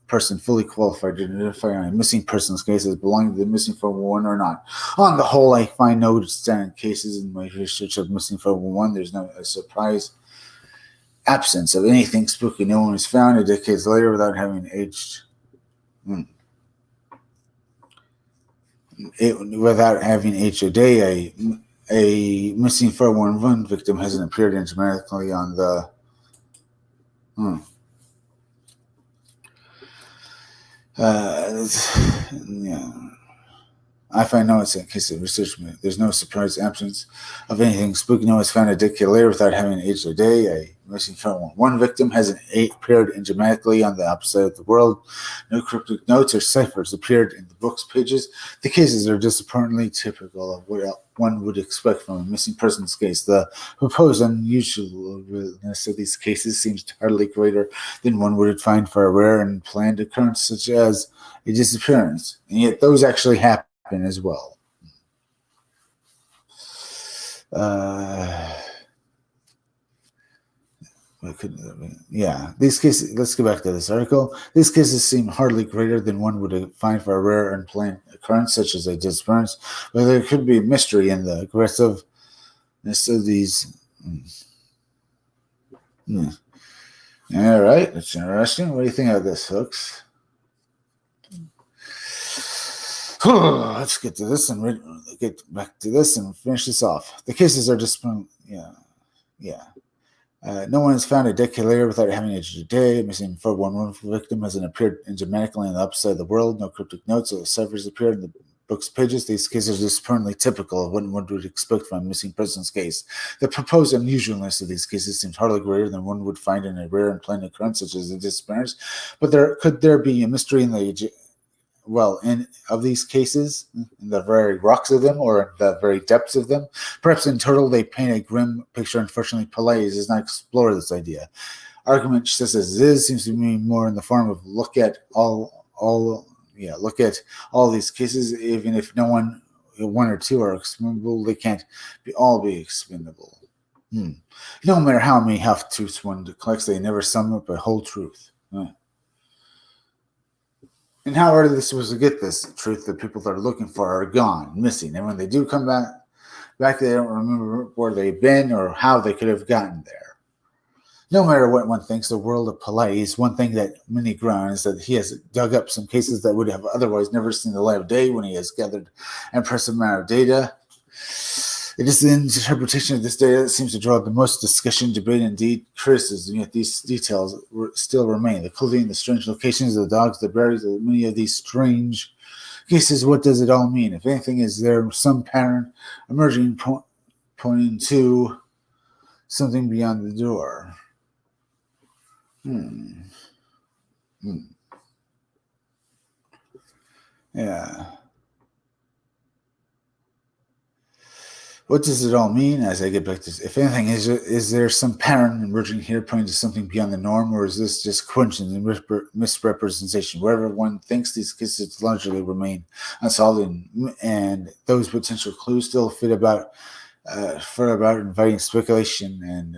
person fully qualified to identify on a missing person's case as belonging to the missing 411 or not. On the whole, I find no standard cases in my research of missing 411. There's no surprise absence of anything spooky. No one was found a decades later without having aged. Without having aged a day. A missing 411 victim hasn't appeared dramatically on the. Yeah. I find no it's in case of research. There's no surprise absence of anything spooky. No one's found a decade later without having aged a day. A missing 411 victim hasn't appeared dramatically on the opposite of the world. No cryptic notes or ciphers appeared in the book's pages. The cases are disappointingly typical of what one would expect from a missing persons case. The proposed unusualness of these cases seems hardly greater than one would find for a rare and planned occurrence such as a disappearance, and yet those actually happen as well. These cases, let's go back to this article. These cases seem hardly greater than one would find for a rare and planned occurrence, such as a disappearance, but there could be mystery in the aggressiveness of these. All right, that's interesting. What do you think of this, folks? Let's get to this and get back to this and finish this off. The cases are just, no one has found a decade later without having aged a day. Missing 411 victim hasn't appeared dramatically on the upside of the world. No cryptic notes or ciphers appeared in the book's pages. These cases are just permanently typical of what one would expect from a missing person's case. The proposed unusualness of these cases seems hardly greater than one would find in a rare and planned occurrence such as a disappearance. But could there be a mystery in of these cases, in the very rocks of them or in the very depths of them? Perhaps in total they paint a grim picture. Unfortunately, Pelagius does not explore this idea. Argument just as it is seems to be more in the form of look at all these cases, even if one or two are expendable, they can't all be expendable. No matter how many half-truths one collects, they never sum up a whole truth. And how are they supposed to get this truth? The people that are looking for are gone, missing. And when they do come back they don't remember where they've been or how they could have gotten there. No matter what one thinks, the world of Pelagius, one thing that many ground is that he has dug up some cases that would have otherwise never seen the light of day when he has gathered an impressive amount of data. It is the interpretation of this data that seems to draw the most discussion, debate, and indeed criticism, yet these details still remain. The clothing, the strange locations of the dogs, the berries, many of these strange cases. What does it all mean? If anything, is there some pattern emerging pointing to something beyond the door? Yeah. What does it all mean? As I get back to this, if anything, is there some pattern emerging here pointing to something beyond the norm, or is this just coincidence and misrepresentation? Wherever one thinks these cases largely remain unsolved, and those potential clues still fit about inviting speculation, and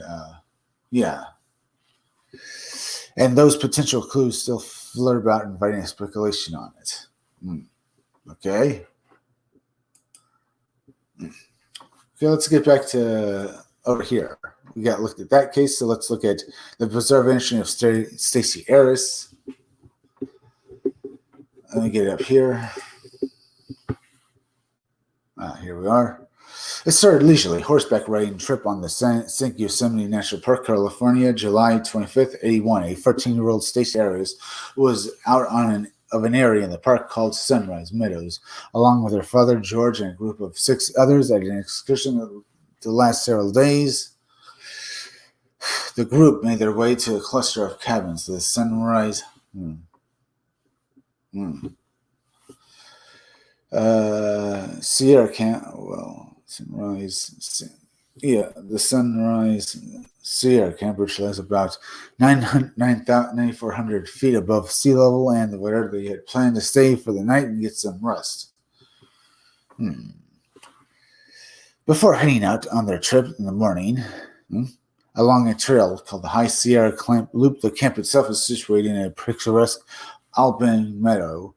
those potential clues still flirt about inviting speculation on it. Okay. Okay, let's get back to over here. We got looked at that case, so let's look at the bizarre vanishing of Stacey Harris. Let me get it up here. Here we are. It started leisurely horseback riding trip on the St. Yosemite National Park, California, July 25th, 81. A 14-year-old Stacey Arias was out of an area in the park called Sunrise Meadows, along with her father, George, and a group of 6 others at an excursion to last several days. The group made their way to a cluster of cabins. The Sunrise Sierra Camp. Well, Sunrise. Yeah, the Sunrise Sierra Camp, which lies about 9,400 feet above sea level, and where they had planned to stay for the night and get some rest. Before heading out on their trip in the morning, along a trail called the High Sierra Clamp Loop, the camp itself is situated in a picturesque alpine meadow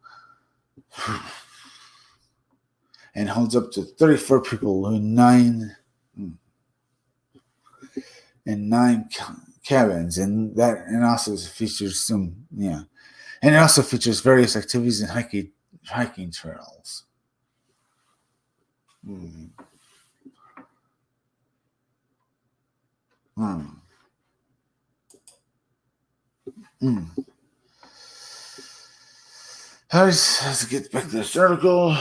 and holds up to 34 people in nine cabins, and also features and it also features various activities and hiking trails. Let's get back to this article.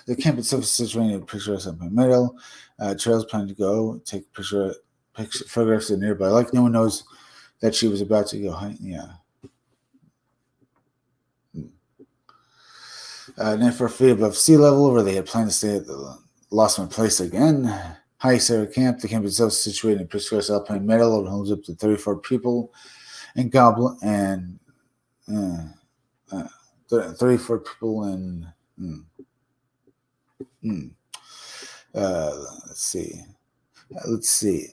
The camp itself is situated in a picturesque alpine meadow. Trails plan to go take photographs of nearby lake. No one knows that she was about to go hiking. 94 feet above sea level, where they had planned to stay at the Lost My Place again. High Sierra Camp. The camp itself is situated in a picturesque alpine meadow. It holds up to 34 people, and 34 people in. Let's see.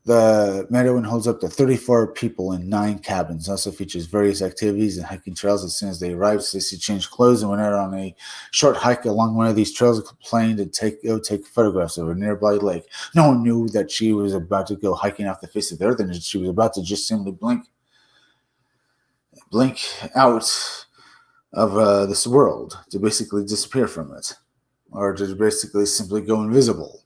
The meadow holds up to 34 people in 9 cabins. It also features various activities and hiking trails. As soon as they arrived, Stacey changed clothes and went out on a short hike along one of these trails, planned to take photographs of a nearby lake. No one knew that she was about to go hiking off the face of the earth, and that she was about to just simply blink out of this world, to basically disappear from it, or to basically simply go invisible.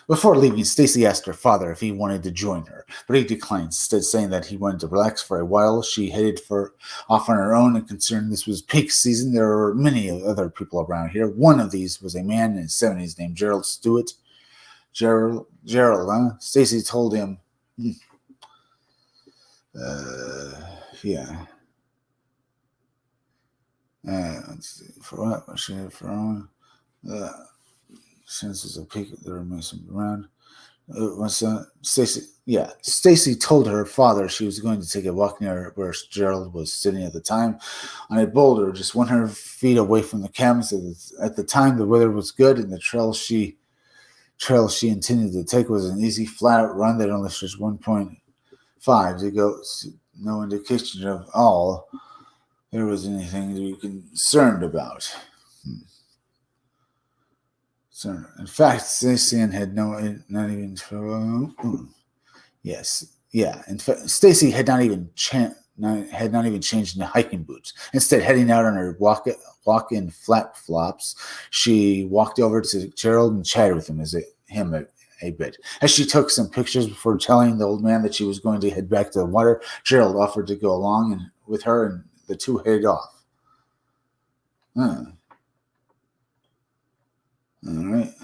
Before leaving, Stacey asked her father if he wanted to join her, but he declined, instead saying that he wanted to relax for a while. She headed off on her own, and considering this was peak season, there were many other people around here. One of these was a man in his 70s named Gerald Stewart. Gerald, Stacey told him, let's see, for what was she for? Since it's a peak, there remains some around. Stacey told her father she was going to take a walk near where Gerald was sitting at the time, on a boulder just 100 feet away from the cabins. At the time, the weather was good, and the trail she intended to take was an easy, flat run that only stretched 1.5 to go. No indication of all there was anything to be concerned about. In fact, Stacey had Stacey had not even changed into hiking boots. Instead, heading out on her walk-in flip-flops, she walked over to Gerald and chatted with him a bit. As she took some pictures before telling the old man that she was going to head back to the water, Gerald offered to go along with her, and the two headed off. All right.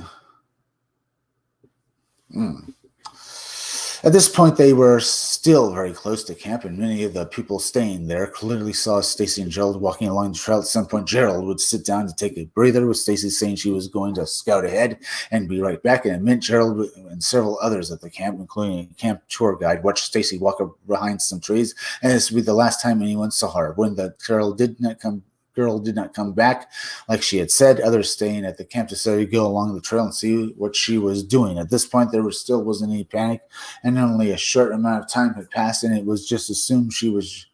At this point, they were still very close to camp, and many of the people staying there clearly saw Stacey and Gerald walking along the trail. At some point, Gerald would sit down to take a breather, with Stacey saying she was going to scout ahead and be right back. In a minute, Gerald and several others at the camp, including a camp tour guide, watched Stacey walk up behind some trees, and this would be the last time anyone saw her. When the girl did not come back, like she had said, others staying at the camp decided to go along the trail and see what she was doing. At this point, there still wasn't any panic, and only a short amount of time had passed, and it was just assumed she was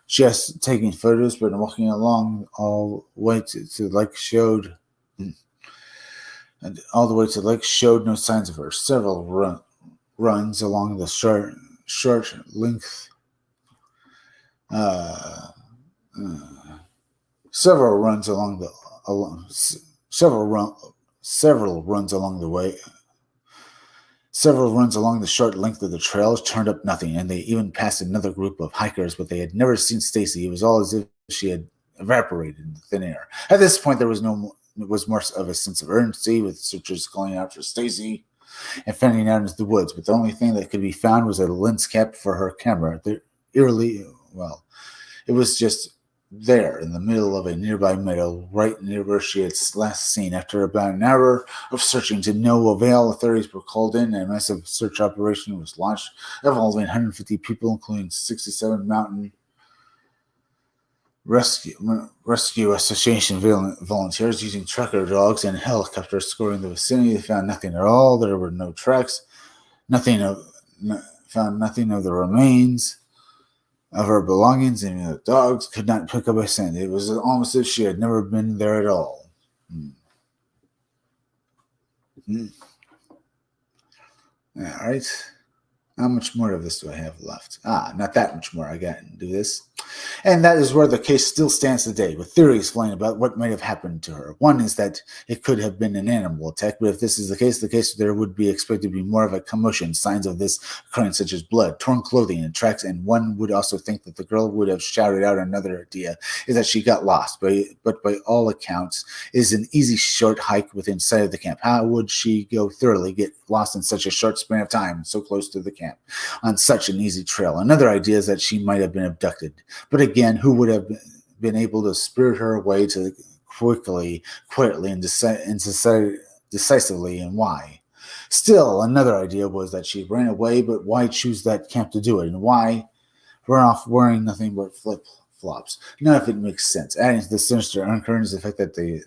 just taking photos, but walking along all the way to the lake showed no signs of her. Several runs along the short length several several runs along the short length of the trails turned up nothing, and they even passed another group of hikers, but they had never seen Stacy. It was all as if she had evaporated in the thin air. At this point, there was more of a sense of urgency, with searchers calling out for Stacy and fending out into the woods. But the only thing that could be found was a lens cap for her camera. It was just there in the middle of a nearby meadow, right near where she had last seen. After about an hour of searching to no avail, authorities were called in and a massive search operation was launched, involving 150 people, including 67 mountain rescue association volunteers using tracker dogs and helicopters scouring the vicinity. They found nothing at all. There were no tracks, found nothing of the remains of her belongings, and the dogs could not pick up a scent. It was almost as if she had never been there at all. All right. How much more of this do I have left? Not that much more. I got to do this. And that is where the case still stands today, with theories flying about what might have happened to her. One is that it could have been an animal attack, but if this is the case there would be expected to be more of a commotion, signs of this occurring such as blood, torn clothing, and tracks, and one would also think that the girl would have shouted out. Another idea is that she got lost, but by all accounts is an easy short hike within sight of the camp. How would she go thoroughly get lost in such a short span of time, so close to the camp, on such an easy trail? Another idea is that she might have been abducted. But again, who would have been able to spirit her away to quietly, and decisively, and why? Still, another idea was that she ran away, but why choose that camp to do it? And why run off wearing nothing but flip-flops? None of it makes sense. Adding to the sinister undercurrent is the fact that the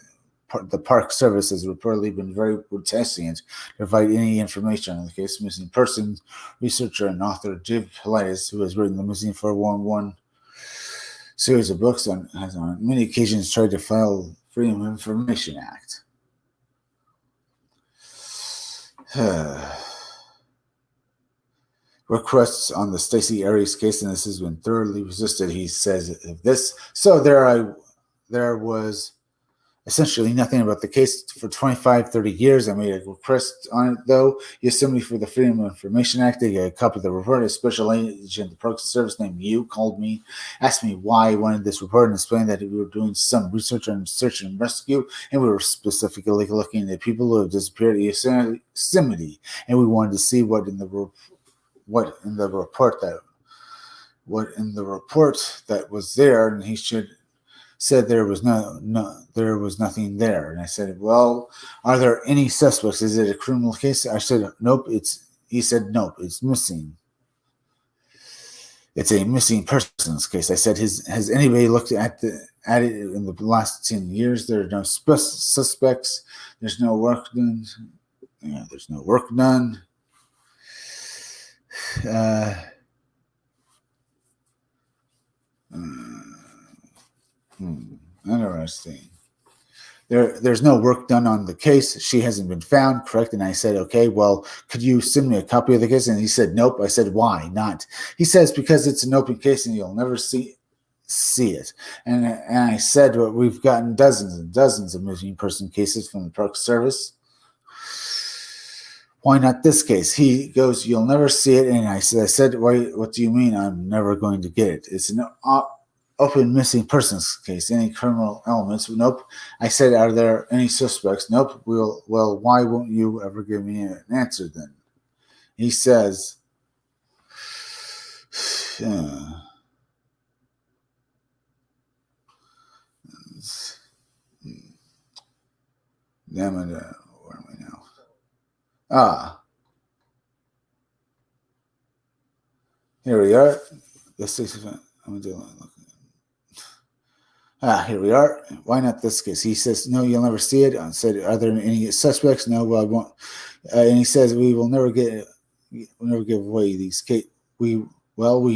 Park Service has reportedly been very reticent to provide any information on the case. Missing persons researcher and author Jiv Pilates, who has written the Missing 411 series of books, has on many occasions tried to file Freedom of Information Act. Requests on the Stacey Aries case, and this has been thoroughly resisted. He says of this, so there was essentially nothing about the case for 25, 30 years. I made a request on it, though. Yosemite for the Freedom of Information Act. They got a copy of the report. A special agent of the Park Service named Yu called me, asked me why I wanted this report, and explained that we were doing some research on search and rescue, and we were specifically looking at people who have disappeared at Yosemite, and we wanted to see what in the report that was there, and he said there was nothing there. And I said, well, are there any suspects? Is it a criminal case? I said, nope. He said, nope, it's missing. It's a missing persons case. I said, has anybody looked at it in the last 10 years? There are no suspects. There's no work done. There's no work done. Interesting. There's no work done on the case. She hasn't been found, correct? And I said, okay, well, could you send me a copy of the case? And he said, nope. I said, why not? He says, because it's an open case and you'll never see it. And I said, well, we've gotten dozens and dozens of missing person cases from the Park Service. Why not this case? He goes, you'll never see it. And I said, what do you mean I'm never going to get it? It's an open missing persons case. Any criminal elements? Nope. I said, are there any suspects? Nope. Well, why won't you ever give me an answer then? He says, damn it, where am I now? Here we are. This is, I'm doing. Here we are. Why not this case? He says, no, you'll never see it. I said, are there any suspects? No, well, I won't. And he says, we never give away these cases. We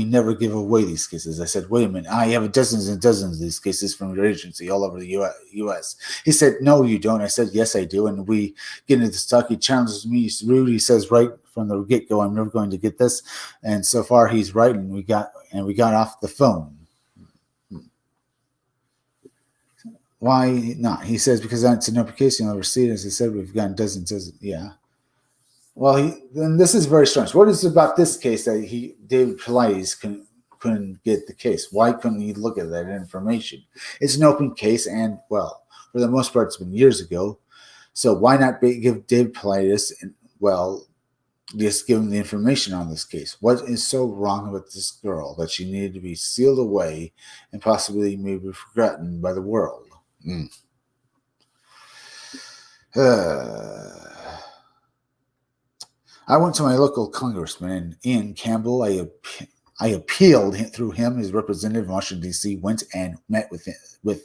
never give away these cases. I said, wait a minute. I have dozens and dozens of these cases from your agency all over the U.S. He said, no, you don't. I said, yes, I do. And we get into this talk. He challenges me. He's rude. He says right from the get-go, I'm never going to get this. And so far, he's right. And we got off the phone. Why not? He says, because it's an open case, you'll never see it. As I said, we've gotten dozens. Yeah. Well, then this is very strange. What is it about this case that David Pilates couldn't get the case? Why couldn't he look at that information? It's an open case, and, well, for the most part, it's been years ago. So why not give David Pilates, just give him the information on this case? What is so wrong with this girl that she needed to be sealed away and possibly maybe forgotten by the world? I went to my local congressman, Ian Campbell. I appealed through him. His representative in Washington, D.C. went and met with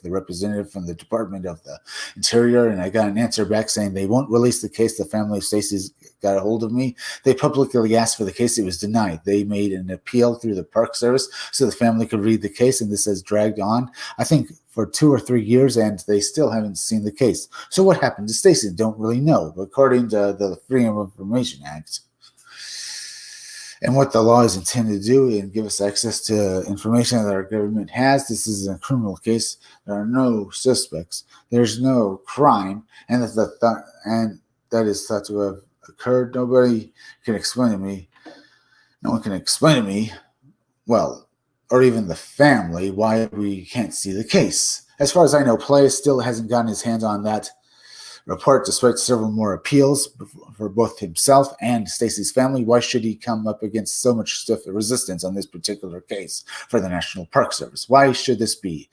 the representative from the Department of the Interior, and I got an answer back saying they won't release the case. The family of Stacey's got a hold of me. They publicly asked for the case. It was denied. They made an appeal through the Park Service so the family could read the case, and this has dragged on, I think, for 2 or 3 years, and they still haven't seen the case. So what happened to Stacey? Don't really know. But according to the Freedom of Information Act, and what the law is intended to do and give us access to information that our government has. This is a criminal case. There are no suspects. There's no crime, and that is thought to have occurred. Nobody can explain to me. No one can explain to me, well, or even the family, why we can't see the case. As far as I know, Pilates still hasn't gotten his hands on that report, despite several more appeals for both himself and Stacey's family. Why should he come up against so much stiff resistance on this particular case for the National Park Service? Why should this be,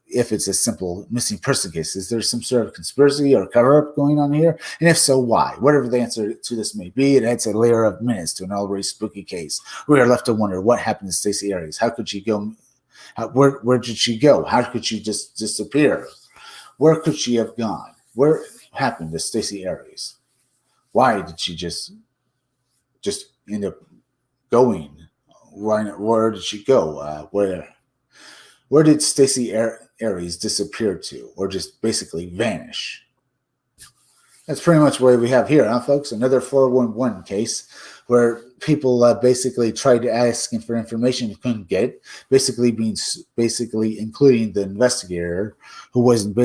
if it's a simple missing person case? Is there some sort of conspiracy or cover-up going on here? And if so, why? Whatever the answer to this may be, it adds a layer of menace to an already spooky case. We are left to wonder what happened to Stacey Aries. How could she go? Where did she go? How could she just disappear? Where could she have gone? Where happened to Stacey Aries? Why did she just end up going? Where did she go? Where did Stacey Aries disappear to, or just basically vanish? That's pretty much what we have here, huh, folks? Another 411 case where people basically tried to ask for information and couldn't get it, basically including the investigator, who wasn't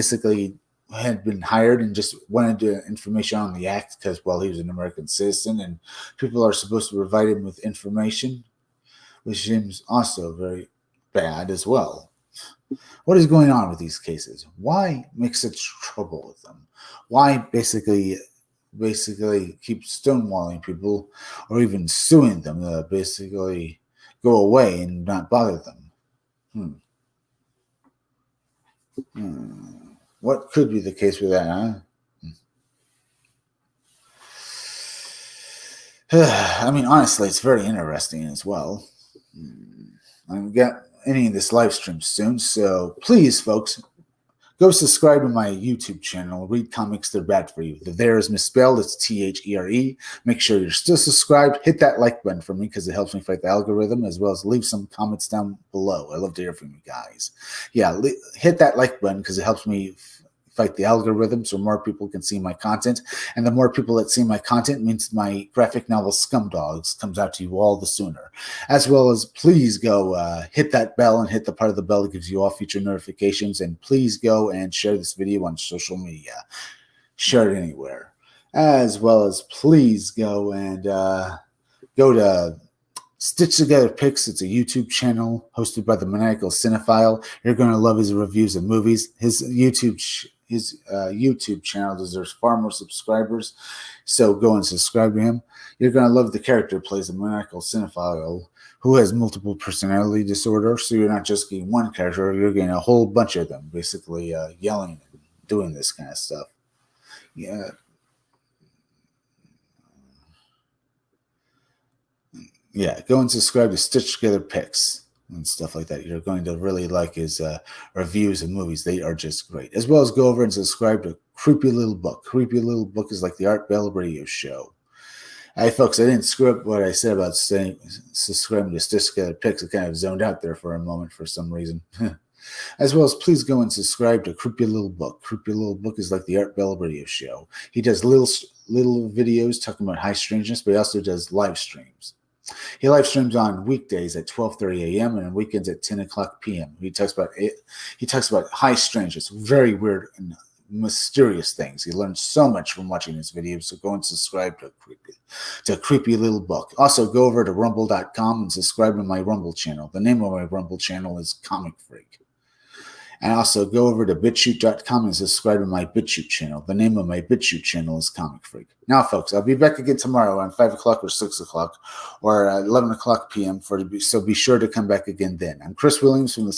had been hired and just wanted information on the act because, well, he was an American citizen and people are supposed to provide him with information, which seems also very bad as well. What is going on with these cases? Why make such trouble with them? Why basically keep stonewalling people or even suing them to basically go away and not bother them? What could be the case with that, huh? I mean, honestly, it's very interesting as well. I've got ending this live stream soon, so please, folks, go subscribe to my YouTube channel. Read comics, they're bad for you. The there is misspelled. It's THERE. Make sure you're still subscribed. Hit that like button for me because it helps me fight the algorithm, as well as leave some comments down below. I love to hear from you guys. Yeah, hit that like button because it helps me fight the algorithm so more people can see my content. And the more people that see my content means my graphic novel Scumdogs comes out to you all the sooner. As well as please go hit that bell and hit the part of the bell that gives you all future notifications. And please go and share this video on social media. Share it anywhere. As well as please go and go to Stitch Together Picks. It's a YouTube channel hosted by the Maniacal Cinephile. You're going to love his reviews of movies. His YouTube channel deserves far more subscribers, so go and subscribe to him. You're going to love the character who plays a Maniacal Cinephile who has multiple personality disorder, so you're not just getting one character, you're getting a whole bunch of them basically yelling and doing this kind of stuff. Yeah, go and subscribe to Stitch Together Picks and stuff like that. You're going to really like his reviews of movies. They are just great. As well as go over and subscribe to Creepy Little Book. Creepy Little Book is like the Art Bell radio show. Hey, folks, I didn't screw up what I said about subscribing to Stitch Together Picks. I kind of zoned out there for a moment for some reason. As well as please go and subscribe to Creepy Little Book. Creepy Little Book is like the Art Bell radio show. He does little videos talking about high strangeness, but he also does live streams. He live streams on weekdays at 12:30 a.m. and on weekends at 10 o'clock p.m. He talks about high strangeness, very weird and mysterious things. He learns so much from watching his videos, so go and subscribe to Creepy Little Book. Also, go over to rumble.com and subscribe to my Rumble channel. The name of my Rumble channel is Comic Freak. And also go over to BitChute.com and subscribe to my BitChute channel. The name of my BitChute channel is Comic Freak. Now, folks, I'll be back again tomorrow on 5 o'clock or 6 o'clock or 11 o'clock p.m. So be sure to come back again then. I'm Chris Williams from the